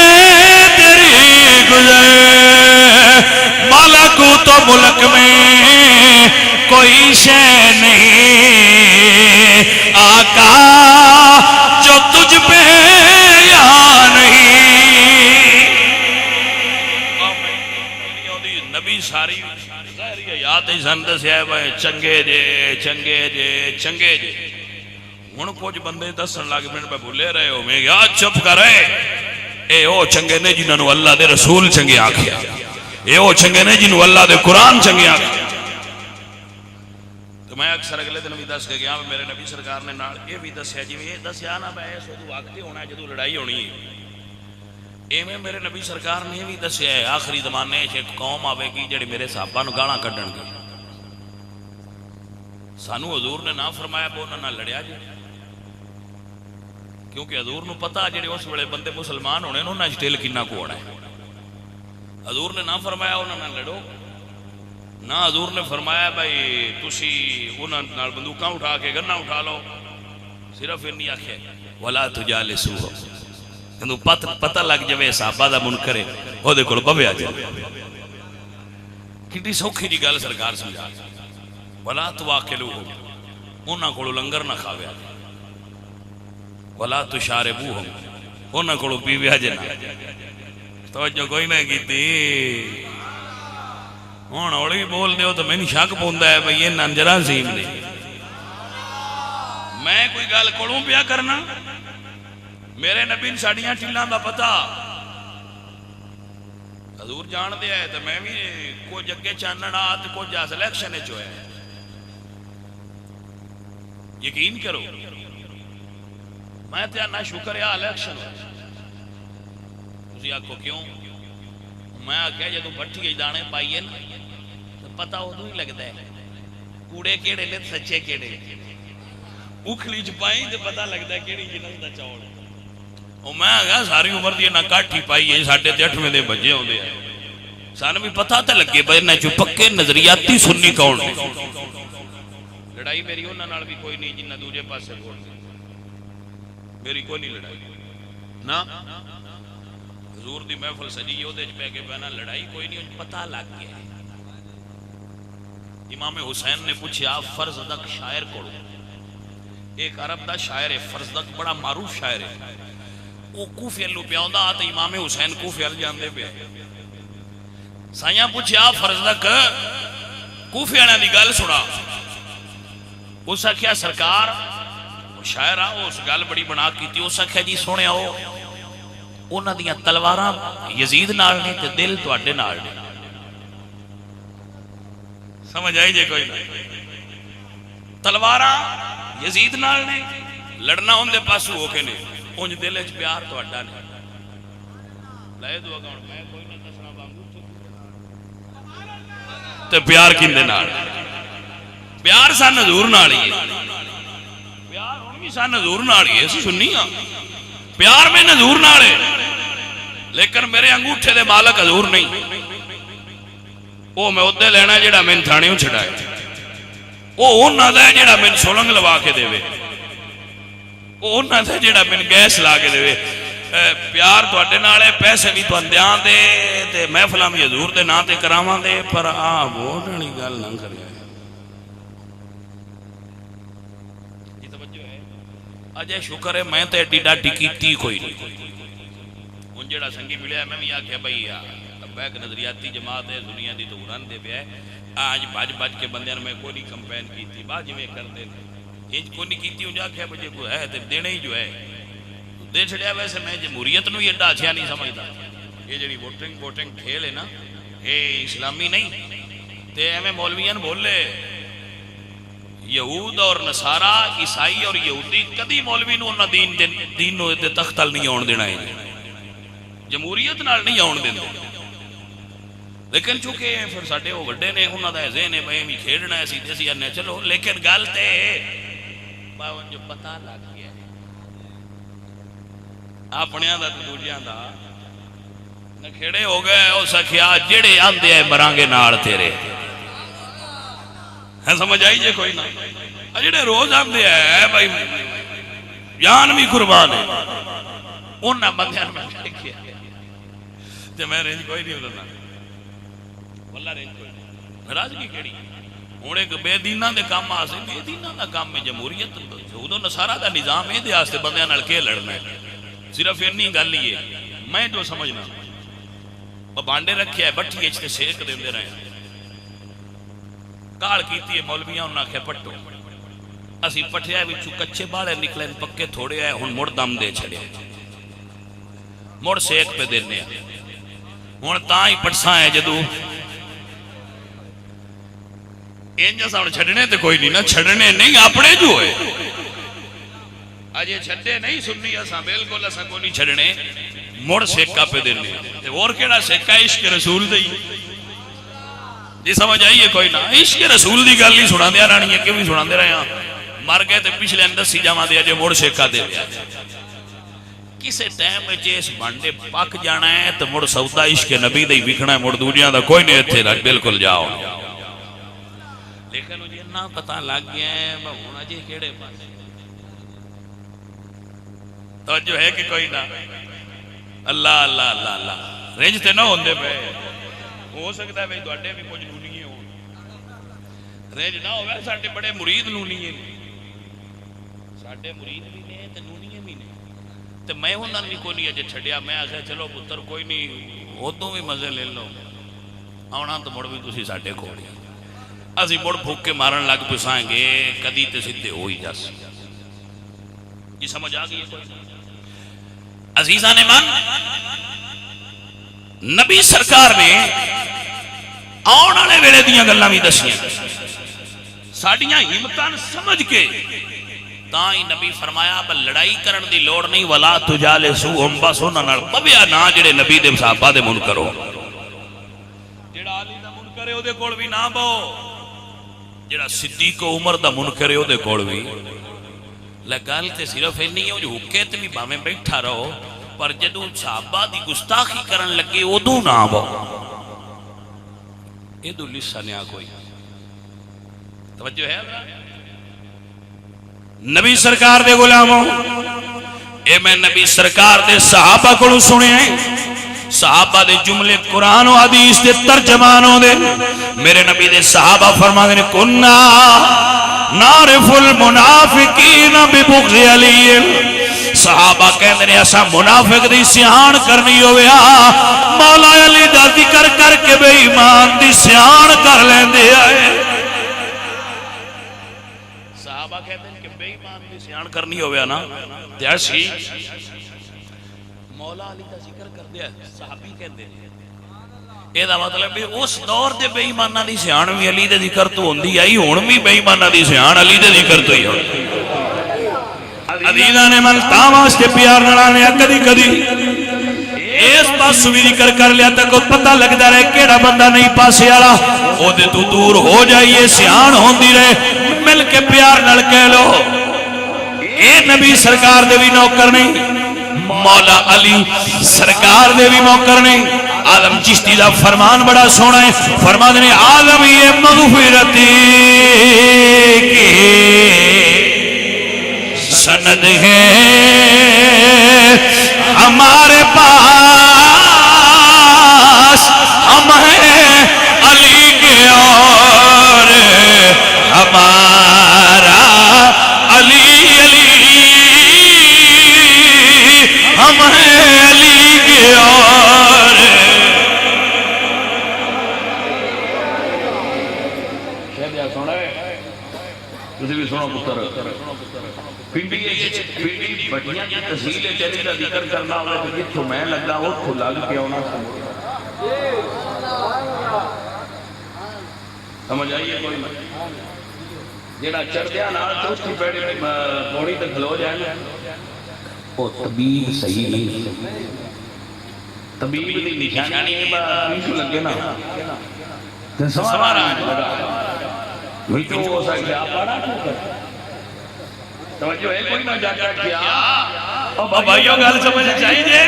تیری گزر ملک تو ملک میں کوئی نبی ساری ظاہری حیات ہی سن دسیا بھائی چنگے جے چنگے جے چنگے جے ہن کچھ بندے دسن لگ پے میں بھولے رہے ہو میں کہا چپ کر اے او چنگے نے جنہاں نو اللہ دے رسول چنگے آکھیا اے او چنگے نے جنہوں اللہ دے قرآن چنگے آکھیا تو میں اکثر اگلے دن بھی دس کے گیا میرے نبی سرکار نے نال یہ بھی دسیا جی یہ دسیا نا بھائی اس وقت ہونا ہے جدو لڑائی ہونی ہے ایویں میرے نبی سرکار نے بھی دسیا ہے آخری زمانے ایک قوم آوے گی جڑی میرے صحابہ نو گالاں کڈن گے سانو حضور نے نہ فرمایا وہ انہاں نال لڑیا جی کیونکہ حضور نو پتہ جڑے اس ویلے بندے مسلمان ہونے انہاں وچ دل کنا کو ہونا ہے حضور نے نہ فرمایا انہاں نال لڑو نہ حضور نے فرمایا بھائی تسی انہاں نال بندوقاں اٹھا کے گنا اٹھا لو صرف انی آکھے ولا تجالسو کہ پتہ لگ جائے صحابہ دا منکر ہے وہ دے کول بویا جائے کتنی سوکھی جی گل سرکار سمجھا ولا تواکلوہم انہاں کولوں لنگر نہ کھاویا ولا تشاربوہم انہاں کولوں پیویا جے نہ توجہ کوئی نہ کیتی ہن ہولی بول دیو تو مینوں شک پوندا ہے بھئی یہ ننجرا زیم نے میں کوئی گل کولوں پیا کرنا میرے نبی نے ساڑیاں ٹھیلاں دا پتا حضور جان دیا ہے تو میں بھی کچھ اگے چانن آ تے کچھ اس الیکشن وچ ہویا ہے یقین کرو میں تے نہ شکر ہے الیکشن تسی آکھو کیوں میں آکھیا جدوں بٹھی دانے پائیے نا تو پتہ ادوں ہی لگدا ہے کوڑے کیڑے نے سچے کیڑے اکھلی چ پائی تے پتہ لگدا ہے کیڑی جنت دا چاول میں آگا ساری عمر دی نہ کاٹھی پائی ہے ساڑھے 8 دے بجے ہوندے ہیں سانوں بھی پتہ تے لگے بھائی نہ جو پکے نظریاتی سنی کون نے لڑائی میری انہاں نال بھی کوئی نہیں جنہ دوجے پاسے ووٹ دے میری کوئی نہیں لڑائی نہ حضور دی محفل سجی اودے وچ پے کے بہنا لڑائی کوئی نہیں پتہ لگ گیا امام حسین نے پوچھا فرزدق شاعر کولو ایک عرب دا شاعر ہے فرزدق بڑا معروف شاعر ہے وہ کوفے لو پیا ہوندا تے امام حسین کوفے ال جاندے پے سائیاں پوچھیا فرزدق کوفے والے دی گل سنا اس آکھیا سرکار شاعر آ اس گل بڑی بنا کیتی اس آکھیا جی سنیا انہاں دیاں تلواراں یزید نال نہیں تے دل تواڈے نال نے سمجھ آئی جے کوئی تلواراں یزید نال نے لڑنا ہوندے پاسو ہو کے نے اونج دل وچ پیار تواڈا نے لے دعا کون میں کوئی نہ دسنا وانگو تے پیار کیندے نال پیار سن حضور نال ہی پیار ہن بھی سن حضور نال ہی اسی سنی ہاں پیار میں حضور نال ہے لیکن میرے انگوٹھے دے مالک حضور نہیں او میں اودے لینا جڑا میں تھانیوں چھڈائے او انہاں دا جڑا میں سولنگ لوا کے دے وہ انہاں دا جڑا میں گیس لا کے دے پیار تواڈے نال ہے پیسے بھی تواں دیاں دے تے محفلاں بھی حضور دے نام تے کراواں دے پر آ ووٹ والی گل نہ کریا جی توجہ ہے اجے شکر ہے میں تے ایڈی ڈاڈی کیتی کوئی نہیں ہن جڑا سنگی ملیا میں بھی آکھیا بھئی بیک نظریاتی جماعت ہے دنیا دی تو اڑان دے پیا ہے آج بج کے بندیاں میں کوئی نہیں کمپین کیتی با جویں کردے انج کوئی نہیں کیتی انجا کہ بجے کوئی ہے تے دینے ہی جو ہے دے چھڑیا ویسے میں جمہوریت نو ایڈا اچھا نہیں سمجھدا یہ جڑی ووٹنگ کھیل ہے نا یہ اسلامی نہیں تے ایویں مولویاں بولے یہود اور نصارا عیسائی اور یہودی کدی مولوی نو انہاں دین نو تے تختل نہیں آن دینا ہے جمہوریت نال نہیں آن دیندے لیکن چونکہ پھر ساڈے وہ وڈے نے انہاں دا ذہن ہے بھئی میں کھیڈنا ہے سیدھے سی انے چلو لیکن گل تے باون جو پتہ لگ گیا اپنیاں دا تے دوجیاں دا نہ کھڑے ہو گئے او سکھیا جڑے آندے اے مرانگے نال تیرے ہے سمجھ آئی جے کوئی نہ جڑے روز آندے اے بھائی جان بھی قربان ہے انہاں بندیاں میں دیکھیا تے میں رینج کوئی نہیں ہوتا واللہ رینج کوئی نہیں ناراضگی کیڑی ہن ایک بے دیناں دے کام آسے بے دیناں دا کام میں جمہوریت یہود و نصارا دا نظام اے دے واسطے بندیاں نال کے لڑنا ہے صرف اتنی گل ہی ہے میں جو سمجھنا وہ بانڈے رکھے ہے بٹھی اچ تے سیک دیندے رہے کال کی مولویاں انہوں نے آخیا پٹو اسی پٹھیا بچوں کچے بالے نکلے پکے تھوڑے آئے ہوں مڑ دم دے چھڑے مڑ سیک پہ دینے ہوں تاں ہی پٹساں ہے جدو انجا ساؤں چھڑنے تے کوئی نہیں نا چھڑنے نہیں اپنے جو ہے آجے چھڑے نہیں سننی اساں بالکل اساں کو نہیں چھڑنے مڑ سیکا پہ دینے تے اور کیڑا سیکا عشق رسول دی جی سمجھ آئیے کوئی نہ عشق رسول دی گل نہیں سنا دیا رانی ہے کیوں بھی سنا دے رہے ہیں مر گئے تے پچھلے اندر سی جاما دیا جو مڑ سیکا دے دیا کسے ٹائم میں جیس بانڈے پاک جانا ہے تو مڑ سودا عشق نبی دے وکھنا ہے مڑ دنیا دا کوئی نہیں تھے بالکل جاؤ لیکن مجھے نہ پتہ لگ گیا ہے ہونا جی کیڑے پاس توجہ ہے کہ کوئی نہ اللہ اللہ اللہ اللہ رنج تے نہ ہوندے پہ ہو سکتا ہے بھئی دوڑے بھی کچھ نونی ہو رنج نہ ہوئے ساڑھے بڑے مرید نونی ہیں ساڑھے مرید بھی نہیں تے نونی بھی نہیں تے میں ہوں نہ کوئی نہیں اجے چھڑیا میں آسے چلو پتر کوئی نہیں ہوتوں بھی مزے لے لو آنا تو مڑ بھی تسی ساڑھے کھوڑی اسی مڑ بھوک کے مارن لگ پسائیں گے کدی تے سدھے ہوئی جاس یہ سمجھ آگئی ہے عزیزان من نبی سرکار نے آن والے ویلے دیاں گلاں بھی دسیاں ساڈیاں ہمتاں سمجھ کے تاں ہی نبی فرمایا بل لڑائی کرن دی لوڑ نہیں ولا تجالسوہم بس انہاں نال پویا نہ جڑے نبی دے صحابہ دے منکر ہو جڑا علی دا منکر ہے او دے کول بھی نہ بہو جڑا صدیق و عمر دا منکر ہے او دے کول بھی لگال تے صرف نہیں ہو جو حکیت بھی باہیں بیٹھا رہو پر جدو صحابہ دی گستاخی کرن لگے ادو نہ بہو یہ دو لسا نیا کوئی توجہ ہے نبی سرکار دے غلاموں اے میں نبی سرکار دے صحابہ کو سنے ہیں صحابہ دے جملے قرآن و حدیث دے ترجمانوں دے میرے نبی دے صحابہ فرما دے کننا نعرف المنافقین ببغض علی صحابہ کہندے نے ایسا منافق دی سیان کرنی ہویا مولا علی دا ذکر کر کے بے ایمان دی سیان کر لیندے آئے صحابہ کہتے ہیں کہ بے ایمان دی سیان کرنی ہویا نا دیاسی مولا علی دا ذکر کر دیا صحابی کہندے ہیں یہ دا مطلب بھی اس دور دے بے ایمانہ دی سیان بھی علی دے ذکر تو ہوندی آئی ہون بھی بے ایمانہ دی سیان علی دے ذکر تو ہی ہوندی عزیزان من تاواز کے پیار نڑانے کدی کدی اس پاس بھی ذکر کر لیا تک پتہ لگ دا رہے کیڑا بندہ نہیں پاسے آلا او دے تو دور ہو جائیے سیان ہوندی رہے مل کے پیار نڑ کہہ لو اے نبی سرکار دے بھی نوکر نہیں مولا علی سرکار دے بھی نوکر نہیں عالم چشتی دا فرمان بڑا سونا ہے فرما دینے عالم یہ مغفرتی کی سند ہے ہمارے پاس ہم ہیں علی کے اور ہمارا علی علی ہم ہیں علی کے اور تسی بھی سنو پتر پنڈی بڑیاں کی تحصیل چلی کا ذکر کرنا ہوگا کہ جتھو میں لگا ہو تو لگ کے ہونا سمجھ آئیے کوئی جیڑا چڑھ دیا نال تو اس کی پوڑی تک کھلو جائے وہ طبیب صحیح نہیں طبیب دی نشانی ہے پیچھو لگے نا سوارا ویچو ہو سکتے آپ پڑھا توجہ ہے کوئی نہ جاتا کیا اب بھائیو گل سمجھ چاہیے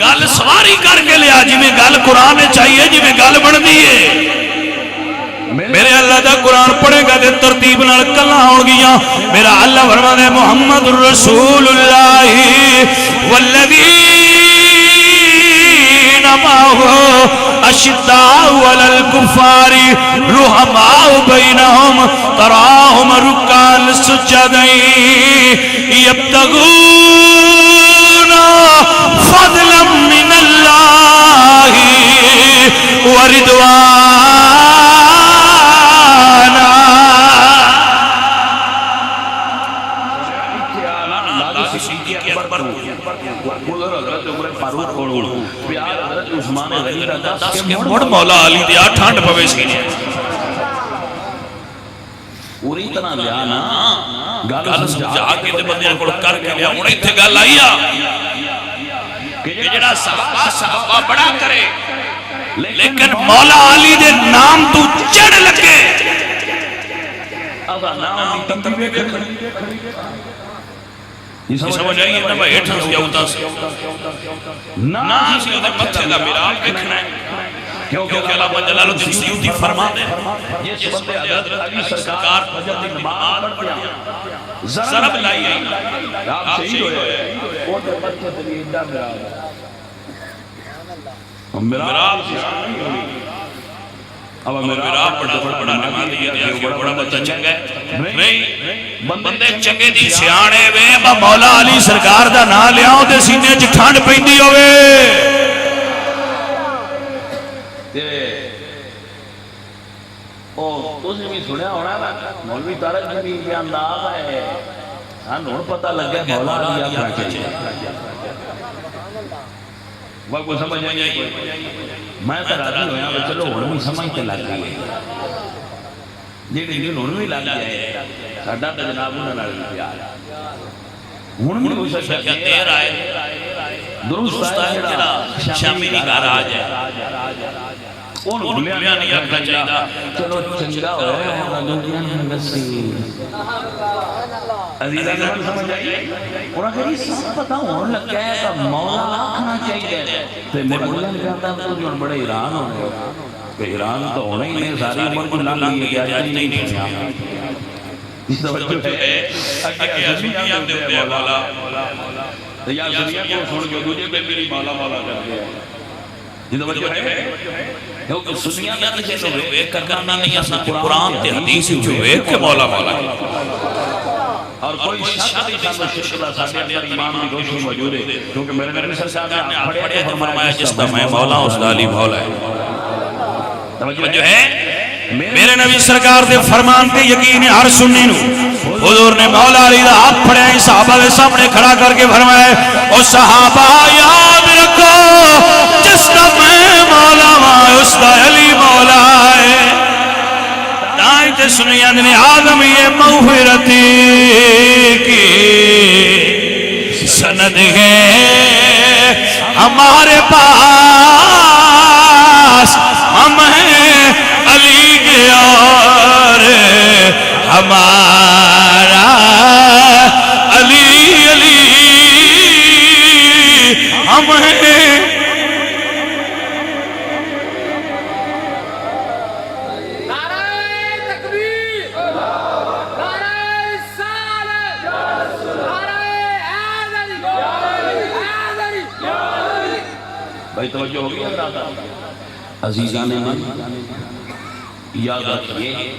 گل سواری کر کے لیا جی میں گل قرآن چاہیے جی میں گل بڑھ دیئے میرے اللہ دا قرآن پڑھے گا دے ترتیب نال کلہ ہو گیا میرا اللہ فرمان ہے محمد الرسول اللہ والذین معه اشداء علی الکفار رحماء بینہم تراہم رکعا سجدا یبتغون فضلا من اللہ ورضوانا پیار حضرت عثمان غنی دا دس کہ مڑ مولا علی دیا ٹھنڈ پوے سینے پوری طرح لیا نا گل سمجھا کے تے بندے کول کر کے لیا ہن ایتھے گل آئی آ کہ جڑا صحابہ بڑا کرے لیکن مولا علی دے نام تو چڑھ لگے اب نام تنبیہ کھڑی یہ سمجھ آئی ہے نا بھائی اٹھا سی آؤتا سی نا سی ہوتے متھے دا میراب دیکھنا ہے کیونکہ اللہ جلال الدین سیوطی فرما دے جس بندے حضرت علی سرکار فجر دی نماز پڑھیا ضرب لائی ہے آپ شہید ہوئے وہ دے متھے تے ایڈا میراب اب میراب بڑا نمازی ہے بڑا بچہ چنگا ہے نہیں بندے چنگے دی سیانے وے با مولا علی سرکار دا نام لیاؤ تے سینے چ ٹھنڈ پیندی ہوئے تُسی بھی سنیا ہونا نا مولوی طارق جمیل کے انداز ہے سانوں پتہ لگ گیا مولا علی آخنا چاہیے وہ کوئی سمجھ نہیں میں تو راضی ہویا کہ چلو ہن بھی سمجھ تے لگ گئی جیڑی ہن بھی لگ گیا ہے ساڈا تے جناب انہاں نال پیار ہن بھی ہو سکدا کہ دیر آئے درست ہے جڑا شامی دی گھر آ جائے اون بھولیا نہیں آکھنا چاہیے چلو چنگا ہویا انہاں دنیا نے نسی عزیزاں نے سمجھ آئی انہاں کہ سب پتہ ہون لگ گیا ہے کہ مولا آکھنا چاہیے تے مولا نے کہتا تو جو بڑے حیران ہونے کہ حیران تو ہونا ہی نہیں ساری عمر کو لگ گئی ہے کہ نہیں سنیا اس توجہ ہے اگے دنیا دے مولا تے یا دنیا کو چھوڑ کے دوجے پہ میری مولا مولا کرتے ہیں یہ توجہ ہے کیونکہ سنیا میں کسی کو ایک کرنا نہیں اصلا قرآن تے حدیث جو ایک کے مولا مولا اور کوئی شادی شاہ شکلہ ساڑھے اندر امام کی روشنی موجود ہے کیونکہ میرے نبی صلی اللہ علیہ وسلم نے پڑھے فرمایا جس کا میں مولا اس علی مولا ہے توجہ ہے میرے نبی سرکار دے فرمان تے یقین ہر سنی نو حضور نے مولا علی دا ہاتھ پھڑیا صحابہ کے سامنے کھڑا کر کے فرمایا او صحابہ یاد رکھو جس کا میں مولا ہوں اس کا علی مولا ہے دائیں تے سنیاں نے آدم یہ مغفرتی کی سند ہے ہمارے پاس ہم ہیں علی کے اور ہمارا علی علی ہم ہیں بھائی توجہ ہوگی عزیزان من یاد رکھئے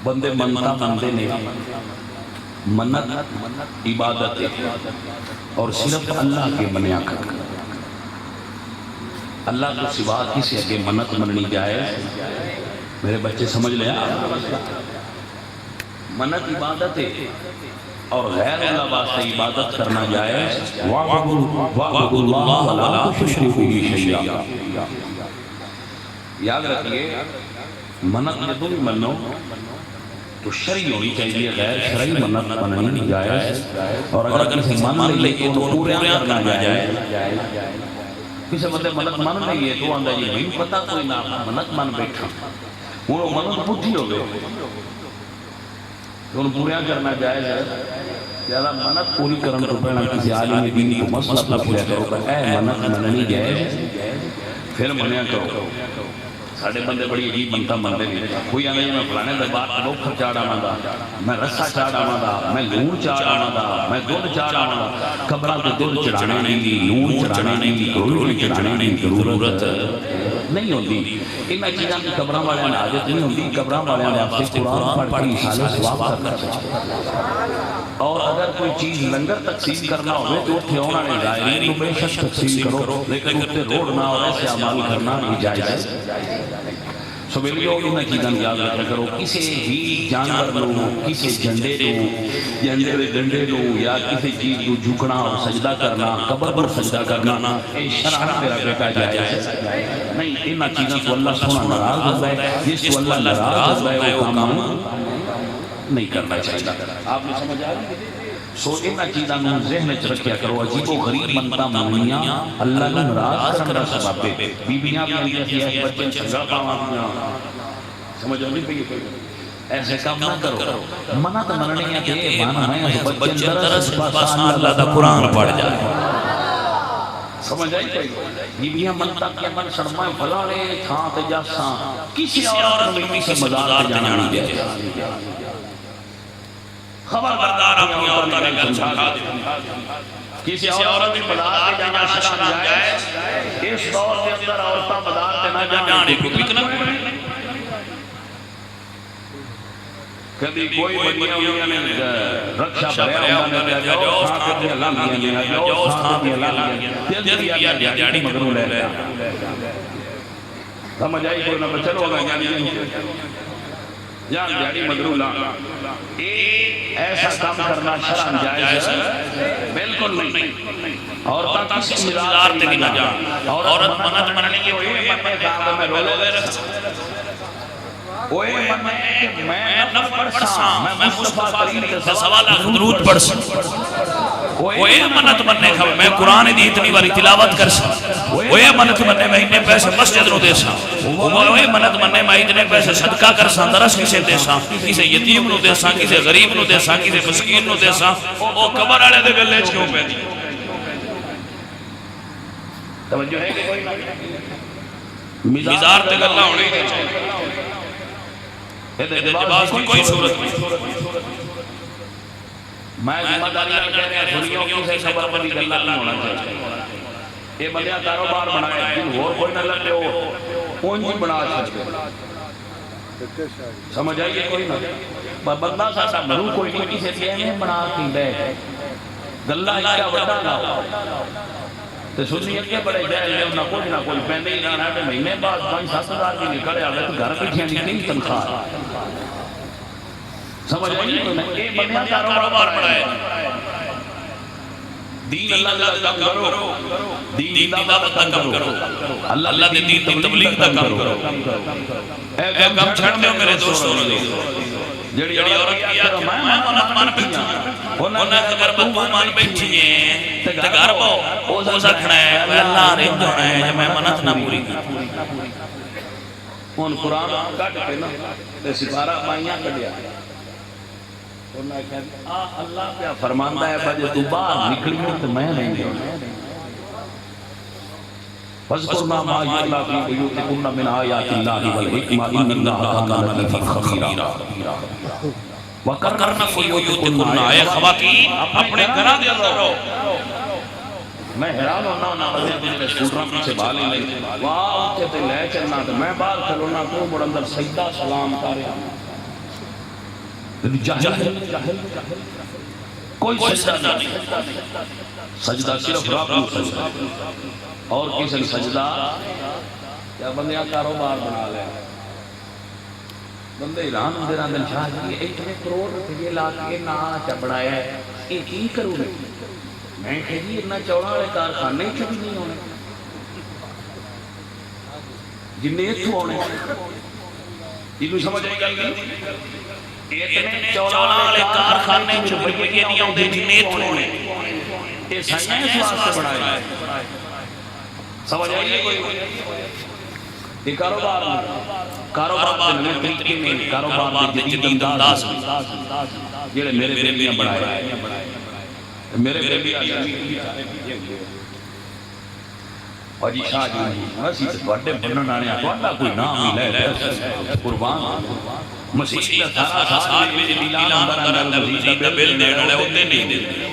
بندے منتا مندے نے منت عبادت اور صرف اللہ کے منیا کر اللہ کو سوا کسی اگے منت مننی جائے میرے بچے سمجھ لیں منت عبادت ہے اور غیر اللہ واسطے عبادت کرنا جائے وَعْبُدُوا اللَّهَ وَلَا تُشْرِكُوا بِهِ شَيْئًا یاد رکھیے منت جدوں بھی منو تو شرعی ہونی چاہیے غیر شرعی منت مننی جائے اور اگر کسی من لے تو پورے کرنا جائے کسی بندے منت من لئیے تو آندہ یہ نہیں پتا کوئی نہ منت من بیٹھا وہ منت بھوٹی ہو گئے ان پوریاں کرنا جائز ہے زیادہ منت پوری کرن تو پہنا کسی عالم دین کو مسئلہ پوچھا کرو کہ اے منت مننی جائز پھر منیا کرو ساڑھے بندے بڑی عجیب منتا مندے نہیں کوئی آنے میں فلانے دربار کا لوگ چاڑا ماندا میں رسا چاڑا ماندا میں لون چاڑا ماندا میں دودھ چاڑا ماندا قبرہ کے دودھ چڑھانے نہیں دی لون چڑھانے نہیں دی گروڑی چڑھانے نہیں ضرورت نہیں ہوتی انہاں چیزاں کی قبرہ والے نے عادت نہیں ہوتی قبرہ والے نے آپ سے قرآن پڑھ کے سالے سواب کرنا چاہتے اور اگر کوئی چیز لنگر تقسیم کرنا ہوئے تو اتھے ہونا نہیں ظاہرین تو بے شک تقسیم کرو لیکن اتھے روڈ نہ ہو ایسے عمال کرنا نہیں جائز ہے سویلیو انہاں چیزاں یاد رکھا کرو کسی بھی جانور نو کسی جھنڈے نو جھنڈے دے ڈنڈے نو یا کسی چیز نو جھکنا اور سجدہ کرنا قبر پر سجدہ کرنا اے شرع میرا بیٹا جائز نہیں انہاں چیزاں تو اللہ سونا ناراض ہوتا ہے جس کو اللہ ناراض ہوتا ہے وہ کام نہیں کرنا چاہیے آپ نے سمجھ آ رہی سو انہاں چیزاں نو ذہن وچ رکھیا کرو عجیب و غریب منتا منیاں اللہ نو ناراض کرن دا سبب ہے بیبییاں بھی آندیاں سی بچے سجا پاواں سمجھ نہیں پئی ایسے کام نہ کرو منع تو مننیاں تے مانا ہے بچے درس پاس اللہ دا قرآن پڑھ جائے سمجھ آئی کوئی بیبیاں منتا کیا من شرمائے بھلاڑے تھاں تے جاساں کسی عورت میں کسی مزار تے جانا نہیں دے خبردار اپنی عورتوں نے گھر چھاڑا کسی عورت میں مزار تے جانا شرم جائے اس دور کے اندر عورتاں مزار تے نہ جانے کو کتنا کبھی کوئی بڑیاں ہوئی نے رکشا بھریا انہوں نے کہا جو ساتھ میں اللہ لیا جو ساتھ میں اللہ لیا جلدی آیا دیاڑی مگروں لے لیا سمجھ آئی کوئی نہ بچل ہوگا جان دیاڑی مگروں لا ایسا کام کرنا شرم جائز ہے بالکل نہیں عورتاں کسی مزار تے نہ جان عورت منت مننے کی ہوئی میں کام میں رولے اوے میں نفر پڑھساں میں مصطفیٰ کریم کے سوالہ درود پڑھساں اوے منت مننے کھا میں قرآن دی اتنی باری تلاوت کرساں اوے منت مننے میں اتنے پیسے مسجد رو دیساں اوے منت مننے میں اتنے پیسے صدقہ کرساں درس کسے دیساں کسے یتیم نو دیساں کسے غریب نو دیساں کسے مسکین نو دیساں او قبر آلے دے گلے چھو پہ دی توجہ ہے کہ کوئی مزار تے گلہ ہونے کے چاہیے اعتباس کی کوئی صورت نہیں میں ذمہ داریاں کہہ رہے ہیں دنیوں کی سے خبر پر بھی اللہ نہیں ہونا چاہیے یہ بندیاں کاروبار بنائے جن اور کوئی نہ لگے ہو ان جی بنا سکتے سمجھ آئیے کوئی نہ بندہ سا مرو کوئی نہیں کسی سے نہیں بنا کی بے گلہ کیا وڈا نہ تو سنی اگے بڑے جائے لے نہ کوئی پہنے ہی نہ رہے مہینے بعد 5-7 کی نکلے آگے تو گھر پہ کھینی نہیں تنخواہ سمجھ آئی اے بندیاں کاروبار بڑھائے دین اللہ کا کام کرو دین دعوت کا کام کرو اللہ دے دین کی تبلیغ کا کام کرو اے کام چھڑ دے میرے دوستوں نے جڑی عورت کیا کہ میں منت مان بیٹھی انہاں اگر بہو مان بیٹھی ہیں تے گھر پاؤ او سکھنا ہے اللہ رنج ہونا ہے میں منت نہ پوری کی ان قرآن کٹ کے نا تے سپارہ مائیاں کڈیا انہاں کہا اللہ کیا فرماندا ہے بجے تو باہر نکلی تے میں نہیں گیا فذکرنا ما یتلا فی بیوتکم من آیات اللہ والحکمہ ان اللہ کان لطیفا خبیرا وقرن فی بیوتکن اے خواتین اپنے گھراں دے اندر رہو میں حیران ہونا نہ بندے کچھ اسکوٹراں پیچھے بال ہی نہیں واہ تے لے چلنا تے میں باہر کھلونا تو مڑ اندر سجدہ سلام کر رہا جاہل کوئی سجدہ نہیں سجدہ صرف رب کو سجدہ اور کسی سجدہ کیا بندیاں کاروبار بنا لے بندے ایران اندر آندن شاہ جی اتنے کروڑ روپے لا کے نہ چبڑایا ہے یہ کی کروں گے میں کہ جی اتنا چوڑا والے کارخانے چ بھی نہیں ہونے جن اتوں ہونے یہ سمجھ آئی گل اتنے چوڑا والے کارخانے چ روپیے نہیں آتے جن اتوں ہونے یہ سائنس واسطے بنایا ہے سمجھ آئیے کوئی یہ کاروبار میں طریقے میں کاروبار میں جدید انداز یہ میرے بیبیاں بڑھائے میرے بیبیاں اور جی شاہ جی اسی تے بڑے بنن والے تہاڈا کوئی نام ہی لے قربان مسیح دا سارا ساتھ میں اعلان اندر مسیح دا بل دینے والے ہوتے نہیں دیتے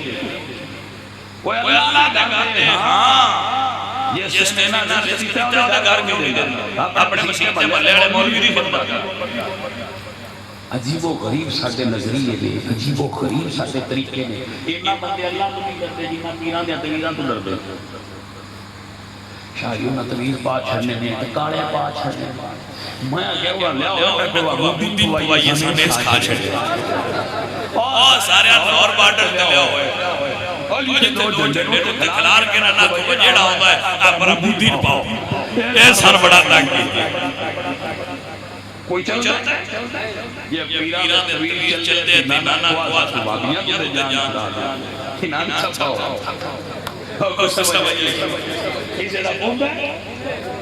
کوئی اللہ دا کہتے ہیں ہاں یہ سسٹم نہ سسٹم دا گھر کیوں نہیں دیتا اپنے مسیح تے بلے والے مولوی نہیں بنتا عجیب و غریب ساڈے نظریے نے عجیب و غریب ساڈے طریقے نے اینا بندے اللہ تو نہیں ڈرتے جنہ پیراں دے تقریراں تو ڈردے شاہ جی انہیں تویز پا چھڑنے نے کالے پا چھڑنے میں کیا ہوا لیا ہوئے کو ابودین پوائیے سانے کھا چھڑے اور سارے نور بارڈر تے لیا ہوئے اور یہ دو جھنڈے تو دکھلار کے نہ کو بجیڑا ہوتا ہے آپ پر ابودین پاؤ اے سر بڑا تاکی کوئی چلتا ہے یہ پیران تویز چلتے تھے نانا کوا سبابیاں تو جان چلا دیا کھنان چھپاؤ کوئی سمجھ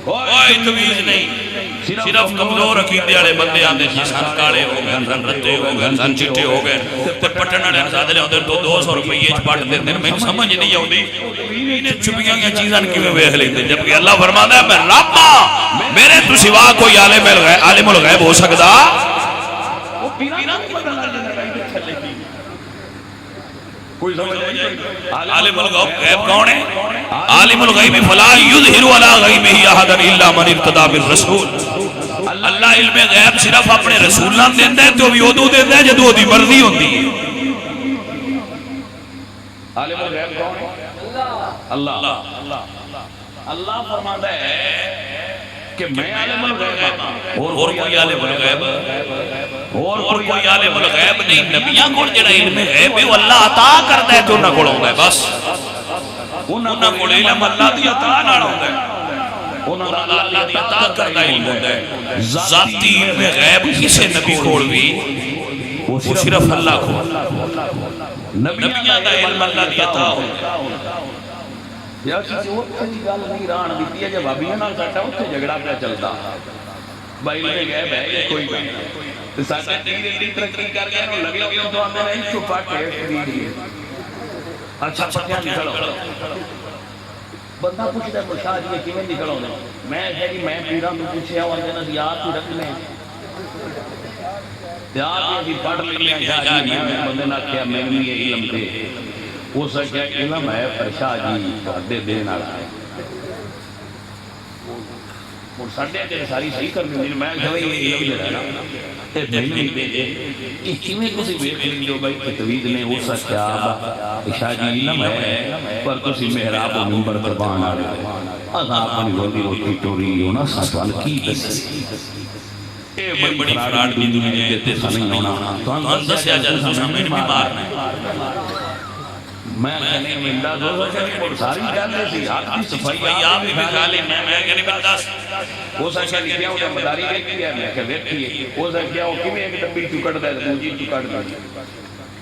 کوئی تویز نہیں صرف کمزور عقیدے والے بندے آتے جسان کاڑے ہو گئے انسان رتے ہو گئے انسان چٹے ہو گئے تے پٹن والے انسان لے ہوندے 200 روپے پٹ دیندے میں سمجھ نہیں آوندی انہیں چھپیاں گیا چیزاں کیویں ویکھ لیندے جبکہ اللہ فرماتا ہے میں رب ہاں میرے تو سوا کوئی عالم الغیب ہو سکدا عالم الغیب کون ہے عالم الغیب فلا یظہر علی غیبہ احد الا من ارتضی بالرسول اللہ علم غیب صرف اپنے رسولاں دیندا ہے تو بھی اودوں دیندا ہے جدوں دی مرضی ہوندی ہے عالم الغیب کون ہے اللہ اللہ فرماتا ہے کہ میں عالم الغیب ہوں اور کوئی عالم الغیب اور کوئی عالم الغیب نہیں نبیاں کول جڑا علم غیب ہے وہ اللہ عطا کردا ہے تو انہاں کول ہوندا ہے بس انہاں کول علم اللہ دی عطا نال ہوندا ہے انہاں دا اللہ دی عطا کردا علم ہوندا ہے ذاتی علم غیب کسے نبی کول بھی وہ صرف اللہ کول نبیاں دا علم اللہ دی عطا ہوندا ہے یا کسی اور کسی گل نہیں ران دیتی ہے جب ابھی نہ ساڈا اوتھے جھگڑا پہ چلدا بھائی نے گئے بھائی کوئی گل تے ساڈے دین دی ترقی کر گئے نو لگے ہوئے تو آندے نہیں چھپا کے دی اچھا پتہ نکلو بندہ پوچھدا ہے شاہ جی کیویں نکلو میں کہ جی میں پیراں نوں پوچھیا ہوندے نا یاد تو رکھ لیں یاد دی پڑھ لیا شاہ جی میں بندے نہ کیا میں بھی علم دے وہ سکیا علم ہے پر شاہ جی دے دین والا ہے اور ساڈے تے ساری صحیح کرنی میں کہ یہ علم جڑا ہے نا تے نہیں دے یہ کیویں تسی ویکھ لیندے ہو بھائی کہ توید نے ہو سکیا شاہ جی علم ہے پر تسی محراب و منبر قربان والے عذاب اپنی روزی روٹی چوری ہونا سوال کی دس اے بڑی فراڈ دنیا ہے تے نہیں ہونا تو دسیا جائے تو سامنے نہیں مارنا میں کہنے میں اللہ دو ساری جانے تھی آپ کی صفائی آپ بھی بکھا لیں میں کہنے میں دس وہ سکیا لکھیا ہوتا مداری دیکھی ہے میں کہ ویکھیے وہ سکیا ہو کیویں ایک ڈبی چکڑ دے دوجی چکڑ دے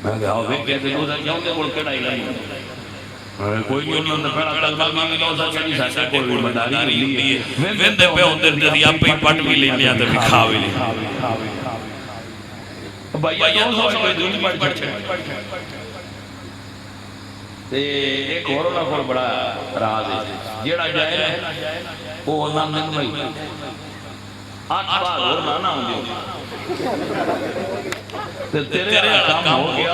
میں کہا ویکھے تے وہ سکیا ہوندے کول کیڑا ہی نہیں کوئی نہیں انہوں نے پہلا کلمہ بھی لو سکیا نہیں سکیا کوئی مداری نہیں ہے ویندے پہ ہوندے تے آپ ہی پٹ بھی لیندے تے بکھا بھی لیندے بھائی دو سو کوئی دوجی پٹ چھڑ ایک اور انہوں کو بڑا راز ہے جیڑا جائے وہ نام نہیں بھائی 8 بار اور نانا ہوں گے تیرے کام ہو گیا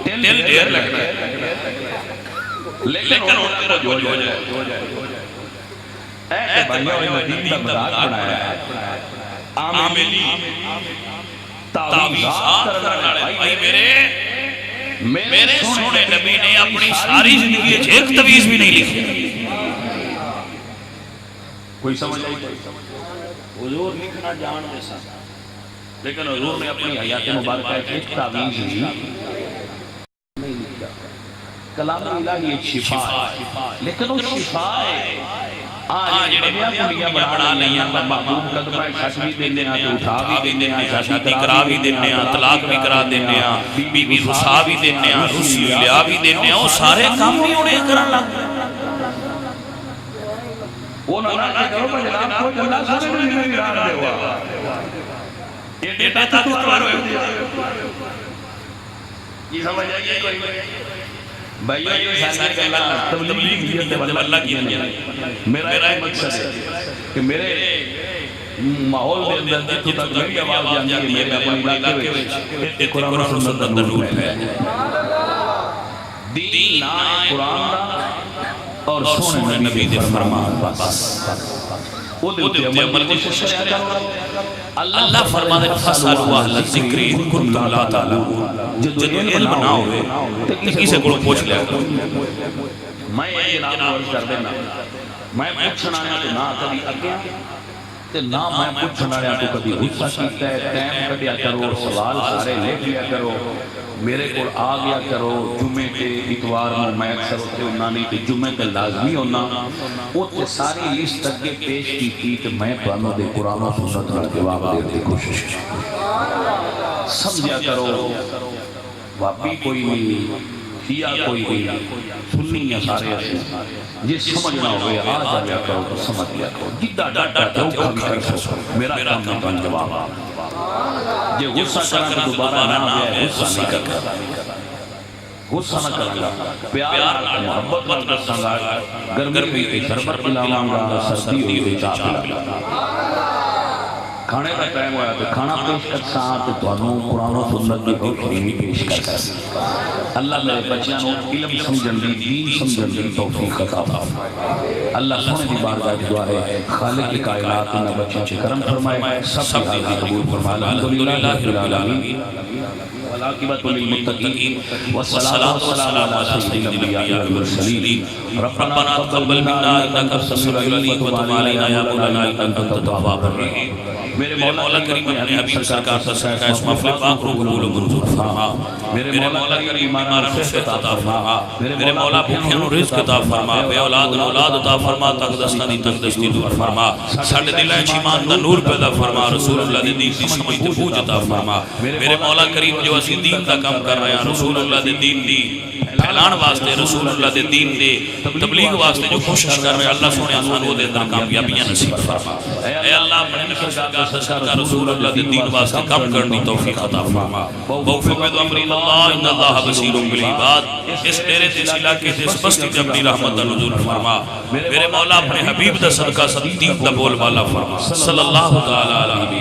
تیل دیر لگنا ہے لیکن انہوں نے جو جائے اے بھائیوں نے دین کا مذاق بنایا ہے عاملی تعویزات کرنا بھائی میرے سونے نبی نے اپنی ساری زندگی ایک تویز بھی نہیں لکھی کوئی سمجھ آئی حضور لکھنا جان دے سا لیکن حضور نے اپنی حیات مبارکہ ایک تویز نہیں لکھا کلام الہی ایک شفا ہے لیکن وہ شفا ہے آج بڑیا کڑیاں بڑھا لیا محبوب قدمہ شک بھی دینے ہیں اٹھا بھی دینے ہیں شادی کرا بھی دینے ہیں طلاق بھی کرا دینے ہیں بی بی رسا بھی دینے ہیں رسی لیا بھی دینے ہیں وہ سارے کام بھی انہیں کرن لگ وہ نہ کرو پر جناب کو جنہ سارے بھی نہیں رہا دے ہوا یہ دیتا تھا تو اتوار ہوئے یہ سمجھ آئیے کوئی بھائیو یہ ساری کہ اللہ تبلیغ دیت اللہ کی نہیں میرا ایک مقصد ہے کہ میرے ماحول دے اندر تو تک میری آواز جانتی ہے میرے اپنے علاقے میں ایک قرآن و سنت دا نور ہے دین نائے قرآن دا اور سونے نبی دے فرمان بس وہ دے عمل کوشش کرے اللہ فرما دے فَسَلُوا اہل الذکر ان کنتم لا تعلمون جو علم نہ ہوئے تو کسی کو پوچھ لیا میں یہ جناب عرض کر دینا میں پوچھنا تو نہ کبھی اگیا تے نہ میں پوچھنا تو کبھی غصہ کیتا ہے ٹائم کڈیا کرو سوال سارے لکھ لیا کرو میرے کو آ گیا کرو جمعے تے اتوار میں میں اکثر ہوتے ہونا نہیں تے جمعے تے لازمی ہونا وہ تے ساری لسٹ اگے پیش کی تے میں پانوں دے قرآن و سنت نال جواب دے دی کوشش سمجھا کرو وابی کوئی نہیں شیعہ کوئی نہیں سنی یا سارے ایسے یہ سمجھنا ہوئے آ جایا کرو تو سمجھ لیا کرو جدہ ڈاٹا جو کبھی کر سو میرا کام نہ بن جواب یہ غصہ کرنا دوبارہ نہ آیا غصہ نہیں کرنا غصہ نہ کرنا پیار محبت نہ کرنا گرمی میں شربت پلاواں گا سردی ہوئی چاہ پلاواں کھانے کا ٹائم ہوا تو کھانا پیش کرتا تو تمہوں قرآن و سنت کی روشنی پیش کرتا اللہ میرے بچیاں علم سمجھن دی دین سمجھن دی توفیق عطا فرمائے اللہ سونے دی بارگاہ کی دعا ہے خالق کائنات ان بچوں سے کرم فرمائے سب کی حاضری قبول فرمائے الحمدللہ رب العالمین والعاقبۃ للمتقین والصلاۃ والسلام علی سید الانبیاء والمرسلین ربنا تقبل منا انک السمیع العلیم وتب علینا یا مولانا انک انت التواب الرحیم میرے مولا کریم اپنے حبیب سرکار کا اس محفل پاک رو قبول و منظور فرما میرے مولا کریم ایمان و صحت عطا فرما میرے مولا بھوکھیاں رزق عطا فرما بے اولاد اولاد عطا فرما تقدسنا دی تقدستی دور فرما ساڈے دل وچ ایمان دا نور پیدا فرما رسول اللہ دی دین دی سمجھ تے بوجھ عطا فرما میرے مولا کریم جو اسی دین دا کام کر رہے ہیں رسول اللہ دی دین دی پھیلان واسطے رسول اللہ دے دین دے تبلیغ واسطے جو کوشش کر رہے ہیں اللہ سونے آسان وہ دے اندر کامیابیاں نصیب فرما اے اللہ اپنے سرکار کا رسول اللہ دے دین واسطے کام کرنی توفیق عطا فرما وفقد امر اللہ ان اللہ بصیر بالعباد اس ڈیرے تے علاقے تے اس بستی تے اپنی رحمت کا نزول فرما میرے مولا اپنے حبیب دا صدقہ دین دا بول والا فرما صلی اللہ تعالی علیہ